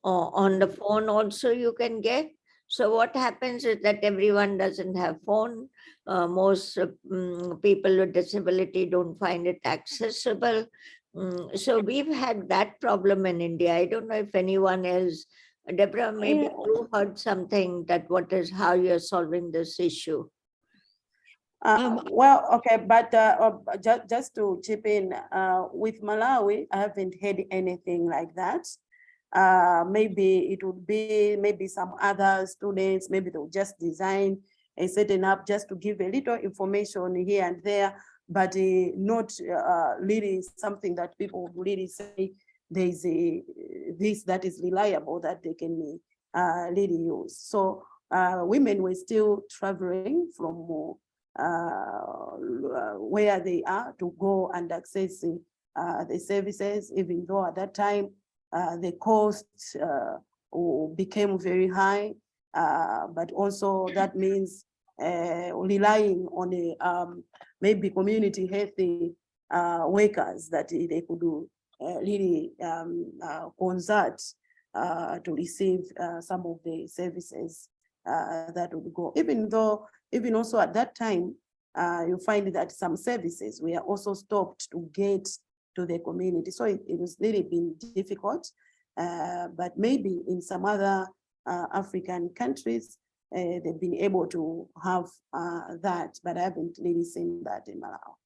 or on the phone also you can get. So what happens is that everyone doesn't have phone. Most people with disability don't find it accessible. So we've had that problem in India. I don't know if anyone else, Debra, maybe Yeah. you heard something that how you're solving this issue. Well, okay, but just to chip in, with Malawi, I haven't heard anything like that. Maybe it would be maybe some other students, maybe they'll just design a certain app just to give a little information here and there, but not really something that people would really say there's this that is reliable that they can really use. So women were still traveling from where they are to go and access the services, even though at that time the costs became very high, but also that means relying on a maybe community healthy workers that they could do really consult to receive some of the services that would go, even also at that time, you find that some services were also stopped to get to the community. So it was really been difficult, but maybe in some other African countries, they've been able to have that, but I haven't really seen that in Malawi.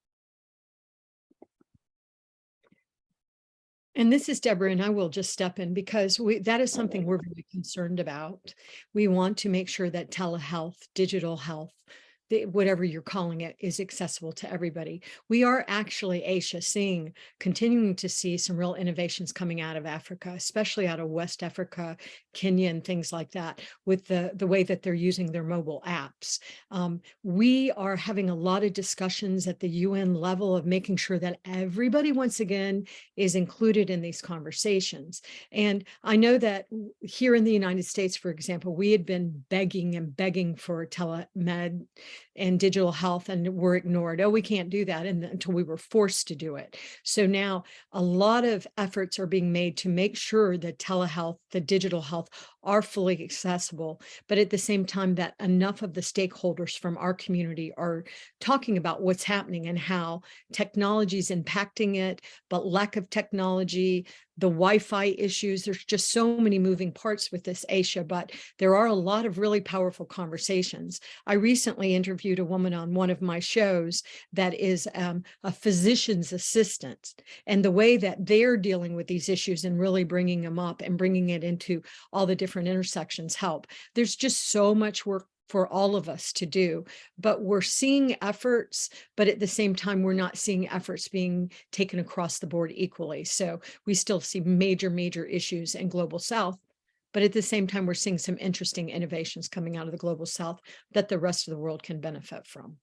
And this is Debra, and I will just step in because that is something we're very concerned about. We want to make sure that telehealth, digital health, whatever you're calling it, is accessible to everybody. We are actually, Aisha, continuing to see some real innovations coming out of Africa, especially out of West Africa, Kenya, and things like that, with the way that they're using their mobile apps. We are having a lot of discussions at the UN level of making sure that everybody, once again, is included in these conversations. And I know that here in the United States, for example, we had been begging for telemed and digital health, and were ignored. Oh, we can't do that until we were forced to do it. So now a lot of efforts are being made to make sure that telehealth, the digital health, are fully accessible, but at the same time that enough of the stakeholders from our community are talking about what's happening and how technology is impacting it, but lack of technology, the Wi-Fi issues. There's just so many moving parts with this, Aisha, but there are a lot of really powerful conversations. I recently interviewed a woman on one of my shows that is a physician's assistant, and the way that they're dealing with these issues and really bringing them up and bringing it into all the different intersections help. There's just so much work for all of us to do, but we're seeing efforts, but at the same time, we're not seeing efforts being taken across the board equally. So we still see major issues in Global South, but at the same time, we're seeing some interesting innovations coming out of the Global South that the rest of the world can benefit from.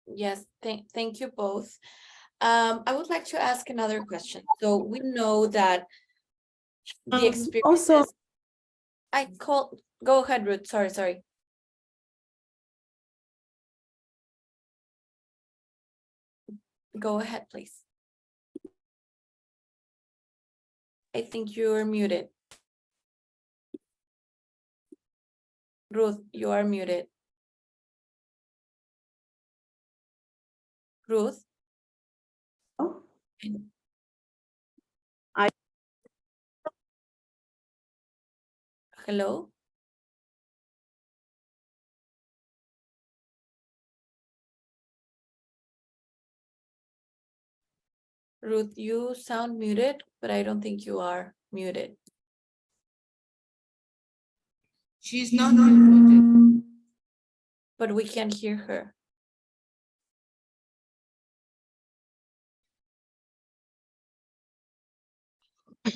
Yes, thank you both. I would like to ask another question. So we know that the experiences. Also, go ahead, Ruth. Sorry. Go ahead, please. I think you're muted. Ruth, you are muted. Ruth? oh, Hello? Ruth, you sound muted, but I don't think you are muted. She's not muted. But we can hear her.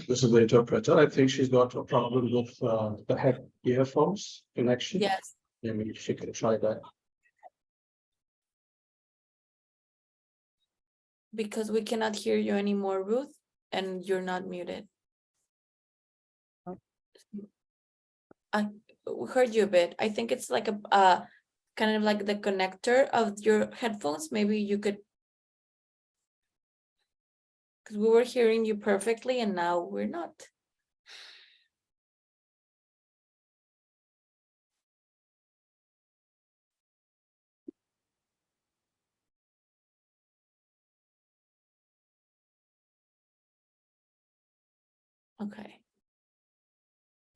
This is the interpreter. I think she's got a problem with the earphones connection. Yes. Maybe she can try that. Because we cannot hear you anymore, Ruth, and you're not muted. I heard you a bit. I think it's like a kind of like the connector of your headphones. Maybe you could, because we were hearing you perfectly and now we're not. Okay.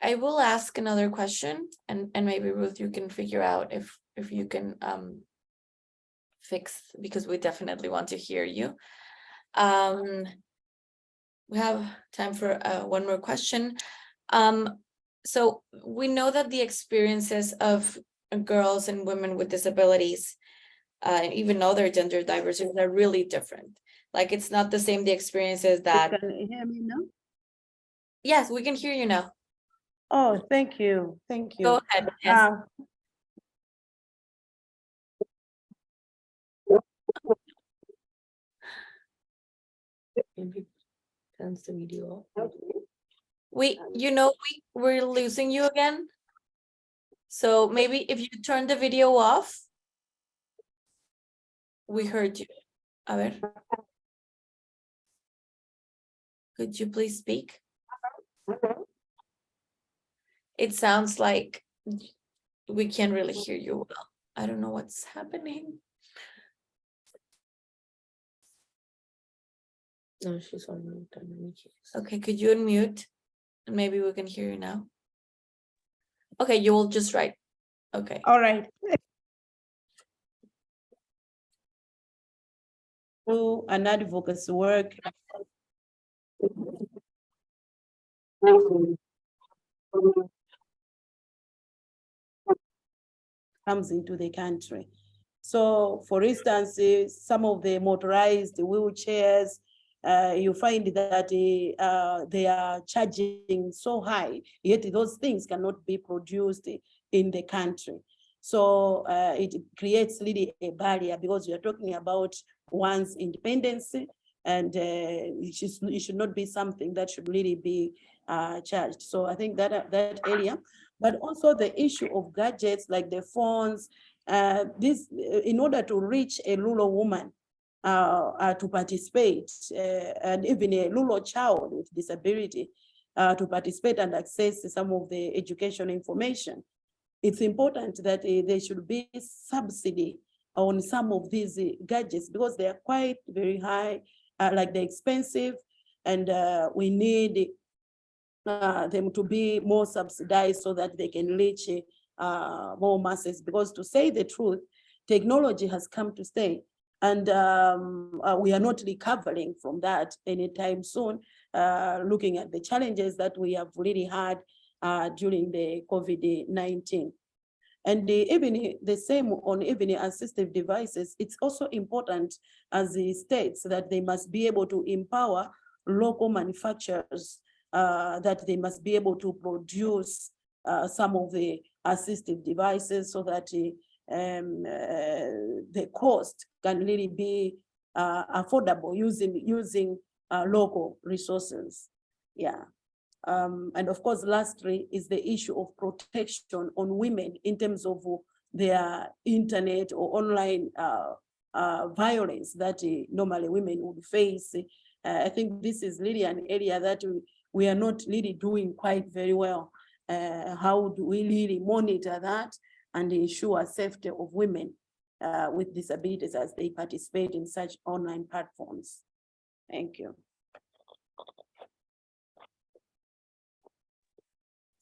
I will ask another question and maybe Ruth, you can figure out if you can fix, because we definitely want to hear you. We have time for one more question. So we know that the experiences of girls and women with disabilities, even other gender diversities, are really different. Like it's not the same, the experiences that. Can you hear me now? Yes, we can hear you now. Oh, thank you. Thank you. Go ahead. Yes. Turns the video off. We're losing you again. So maybe if you turn the video off, we heard you. A ver. Could you please speak? It sounds like we can't really hear you well. I don't know what's happening. No, she's on mute. Okay, could you unmute? And maybe we can hear you now. Okay, you will just write. Okay. All right. Do an advocacy work. Comes into the country. So, for instance, some of the motorized wheelchairs, you find that they are charging so high, yet those things cannot be produced in the country. So it creates really a barrier because you're talking about one's independence, and it should not be something that should really be charged. So I think that area, but also the issue of gadgets like the phones, this in order to reach a rural woman to participate, and even a rural child with disability to participate and access some of the education information, it's important that there should be subsidy on some of these gadgets because they are quite very high, like they're expensive, and we need them to be more subsidized so that they can reach more masses. Because to say the truth, technology has come to stay, and we are not recovering from that anytime soon, looking at the challenges that we have really had during the COVID-19. And even the same on even assistive devices, it's also important as the states that they must be able to empower local manufacturers, that they must be able to produce some of the assistive devices so that the cost can really be affordable using local resources. Yeah. And of course, lastly, is the issue of protection on women in terms of their internet or online violence that normally women would face. I think this is really an area that we are not really doing quite very well. How do we really monitor that and ensure safety of women with disabilities as they participate in such online platforms? Thank you.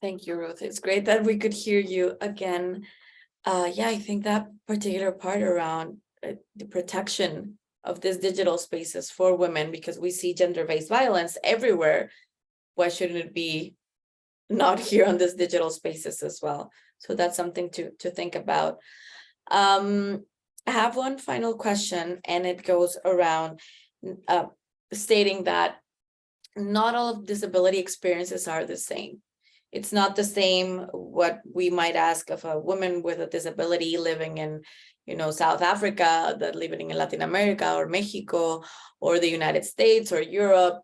Thank you, Ruth. It's great that we could hear you again. Yeah, I think that particular part around the protection of these digital spaces for women, because we see gender-based violence everywhere. Why shouldn't it be not here on these digital spaces as well? So that's something to think about. I have one final question, and it goes around stating that not all of disability experiences are the same. It's not the same what we might ask of a woman with a disability living in, South Africa, that living in Latin America or Mexico or the United States or Europe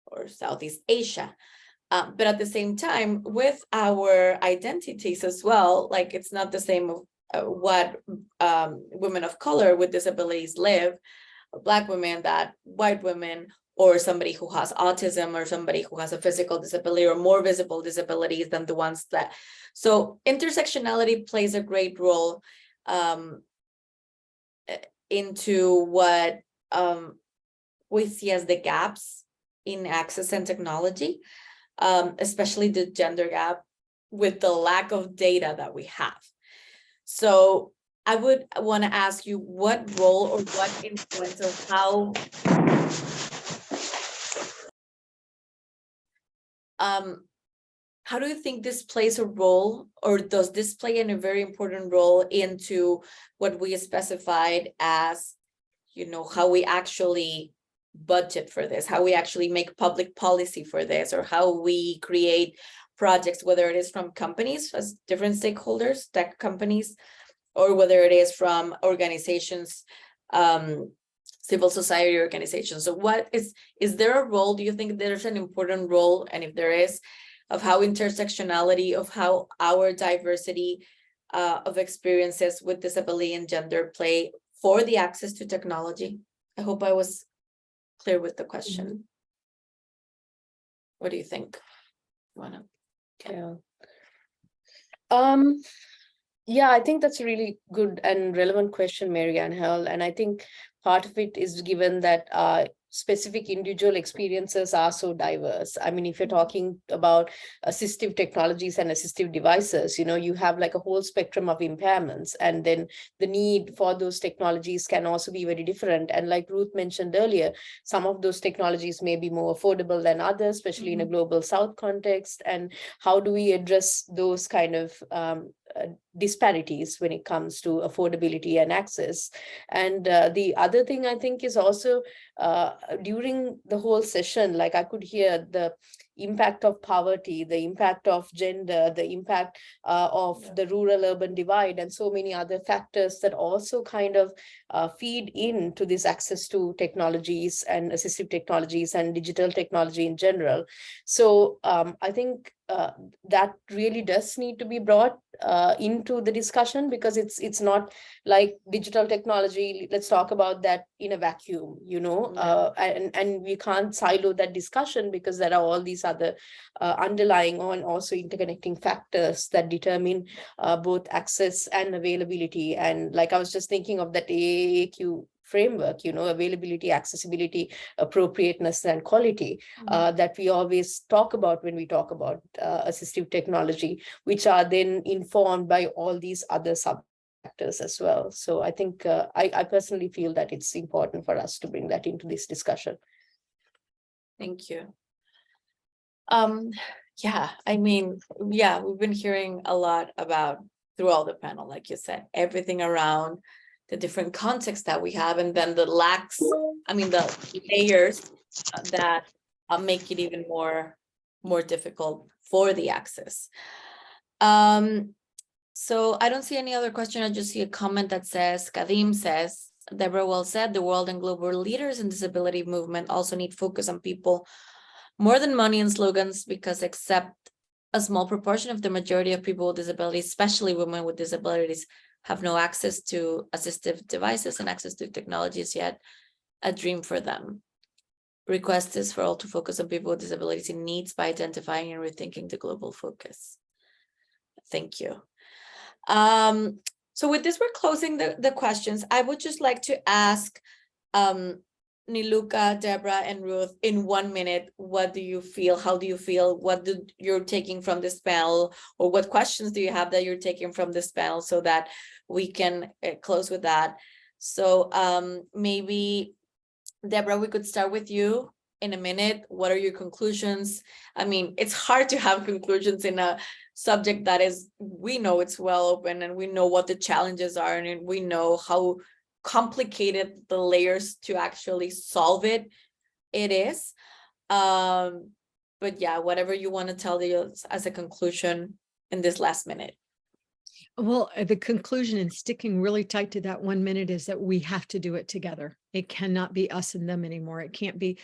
or Southeast Asia. But at the same time, with our identities as well, like it's not the same what women of color with disabilities live, Black women, that white women, or somebody who has autism, or somebody who has a physical disability or more visible disabilities than the ones that. So intersectionality plays a great role into what we see as the gaps in access and technology, especially the gender gap with the lack of data that we have. So I would want to ask you what role or what influence or how do you think this plays a role, or does this play a very important role into what we specified as, how we actually budget for this, how we actually make public policy for this, or how we create projects, whether it is from companies as different stakeholders, tech companies, or whether it is from organizations, civil society organizations. So is there a role, do you think there's an important role, and if there is, of how intersectionality, of how our diversity of experiences with disability and gender play for the access to technology? I hope I was clear with the question. What do you think? Yeah. Yeah, I think that's a really good and relevant question, Maryangel. And I think part of it is given that specific individual experiences are so diverse. I mean, if you're talking about assistive technologies and assistive devices, you have like a whole spectrum of impairments, and then the need for those technologies can also be very different. And like Ruth mentioned earlier, some of those technologies may be more affordable than others, especially in a global South context. And how do we address those kind of disparities when it comes to affordability and access? And the other thing I think is also during the whole session, like I could hear the impact of poverty, the impact of gender, the impact of the rural-urban divide, and so many other factors that also kind of feed into this access to technologies and assistive technologies and digital technology in general. So I think that really does need to be brought into the discussion, because it's not like digital technology, let's talk about that in a vacuum, and we can't silo that discussion, because there are all these other underlying and also interconnecting factors that determine both access and availability. And like I was just thinking of that AAQ framework, availability, accessibility, appropriateness, and quality that we always talk about when we talk about assistive technology, which are then informed by all these other sub-factors as well. So I think I personally feel that it's important for us to bring that into this discussion. Thank you. Yeah, I mean, we've been hearing a lot about, through all the panel, like you said, everything around the different contexts that we have, and then the the layers that make it even more difficult for the access. So I don't see any other question. I just see a comment that says, Kadim says, Debra well said, the world and global leaders in disability movement also need focus on people more than money and slogans, because except a small proportion of the majority of people with disabilities, especially women with disabilities, have no access to assistive devices and access to technologies yet, a dream for them. Request is for all to focus on people with disabilities and needs by identifying and rethinking the global focus. Thank you. So with this, we're closing the questions. I would just like to ask Niluka, Debra, and Ruth, in 1 minute, what do you feel? How do you feel? What you're taking from this panel, or what questions do you have that you're taking from this panel, so that we can close with that? So maybe, Debra, we could start with you in a minute. What are your conclusions? I mean, it's hard to have conclusions in a subject that is, we know it's well open, and we know what the challenges are, and we know how complicated the layers to actually solve it is. But yeah, whatever you want to tell us as a conclusion in this last minute. Well, the conclusion, and sticking really tight to that 1 minute, is that we have to do it together. It cannot be us and them anymore. It can't be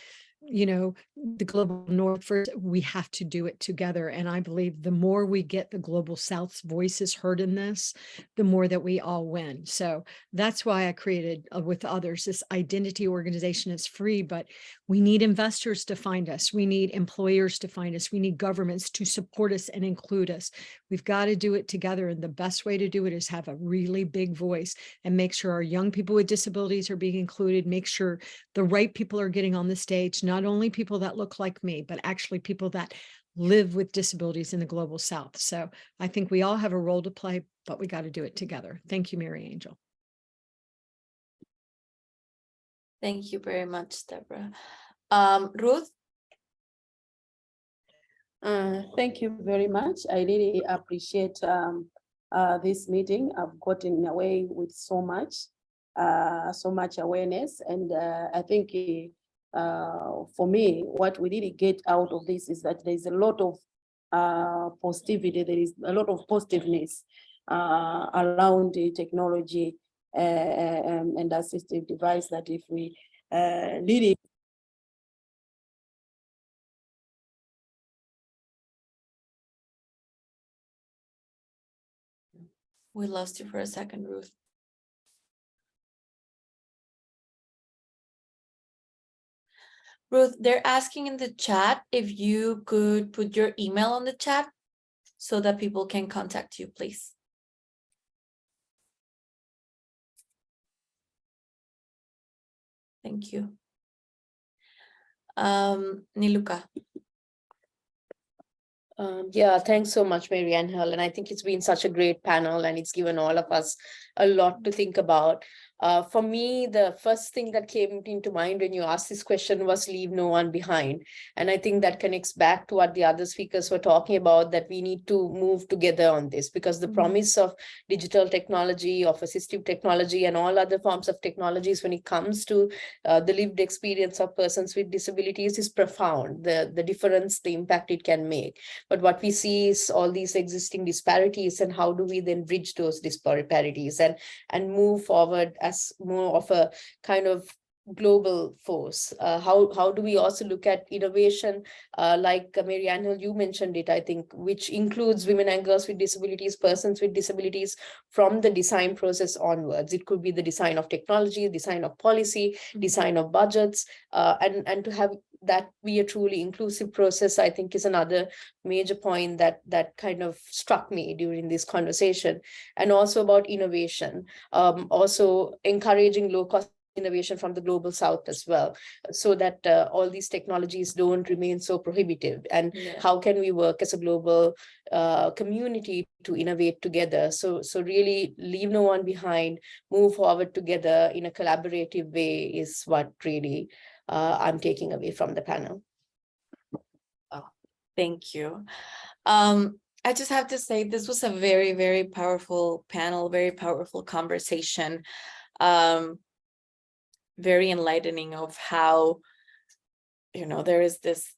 the global north first, we have to do it together. And I believe the more we get the global south's voices heard in this, the more that we all win. So that's why I created with others this identity organization. It's free, but we need investors to find us. We need employers to find us. We need governments to support us and include us. We've got to do it together. And the best way to do it is have a really big voice and make sure our young people with disabilities are being included, make sure the right people are getting on the stage, not only people that look like me, but actually people that live with disabilities in the global south. So I think we all have a role to play, but we got to do it together. Thank you, Maryangel. Thank you very much, Debra. Ruth? Thank you very much. I really appreciate this meeting. I've gotten away with so much awareness, and I think for me, what we really get out of this is that there's a lot of positivity. There is a lot of positiveness around the technology and assistive device. That if we really We lost you for a second, Ruth. Ruth, they're asking in the chat if you could put your email on the chat so that people can contact you, please. Thank you. Niluka. Yeah, thanks so much, Maryangel. And I think it's been such a great panel, and it's given all of us a lot to think about. For me, the first thing that came into mind when you asked this question was leave no one behind. And I think that connects back to what the other speakers were talking about, that we need to move together on this, because the promise of digital technology, of assistive technology, and all other forms of technologies when it comes to the lived experience of persons with disabilities is profound, the difference, the impact it can make. But what we see is all these existing disparities, and how do we then bridge those disparities and move forward as more of a kind of global force. How do we also look at innovation, like Maryangel, you mentioned it, I think, which includes women and girls with disabilities, persons with disabilities, from the design process onwards. It could be the design of technology, design of policy, design of budgets, and to have that be a truly inclusive process, I think, is another major point that kind of struck me during this conversation. And also about innovation, also encouraging low-cost innovation from the global south as well, so that all these technologies don't remain so prohibitive. And how can we work as a global community to innovate together? So really leave no one behind, move forward together in a collaborative way is what really I'm taking away from the panel. Oh, thank you. I just have to say this was a very, very powerful panel, very powerful conversation. Very enlightening of how, there is this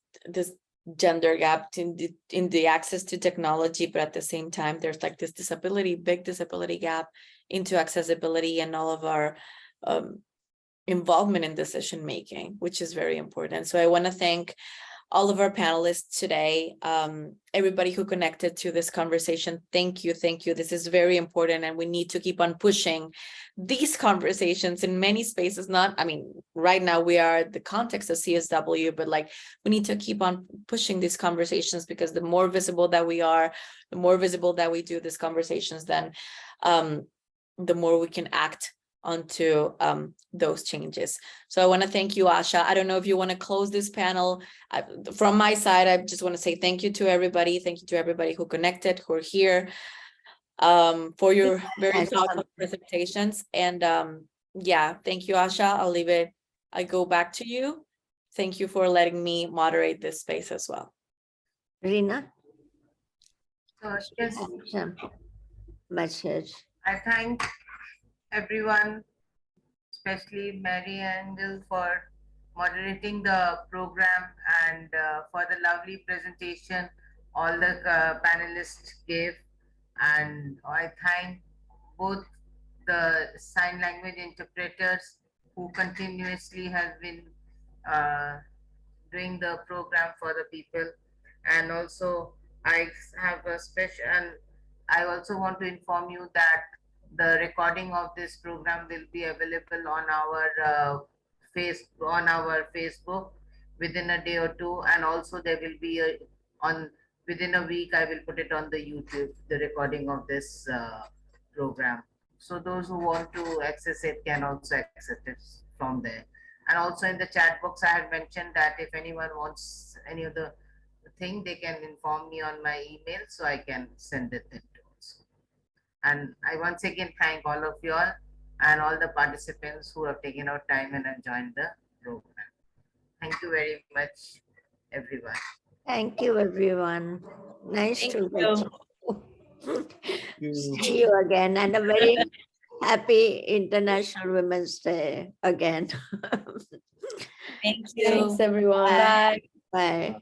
gender gap in the access to technology, but at the same time, there's like this big disability gap into accessibility and all of our involvement in decision making, which is very important. So I want to thank all of our panelists today, everybody who connected to this conversation. Thank you. This is very important, and we need to keep on pushing these conversations in many spaces. Right now we are the context of CSW, but we need to keep on pushing these conversations, because the more visible that we are, the more visible that we do these conversations, then the more we can act onto those changes. So I want to thank you, Asha. I don't know if you want to close this panel. From my side, I just want to say thank you to everybody. Thank you to everybody who connected, who are here, for your very thoughtful presentations. And thank you, Asha. I'll leave it. I go back to you. Thank you for letting me moderate this space as well. Rina? Yes, Message. I thank everyone, especially Maryangel, for moderating the program, and for the lovely presentation all the panelists gave. And I thank both the sign language interpreters who continuously have been doing the program for the people. And also I have a special, and I also want to inform you that the recording of this program will be available on our Facebook within a day or two, and also there will be on within a week I will put it on the YouTube, the recording of this program. So those who want to access it can also access it from there. And also in the chat box, I have mentioned that if anyone wants any of the thing, they can inform me on my email so I can send it to also. And I once again thank all of you all and all the participants who have taken out time and have joined the program. Thank you very much, everyone. Thank you, everyone. Nice Thank to meet you. you. See you again, and a very happy International Women's Day again. Thank you. Thanks, everyone. Bye. Bye.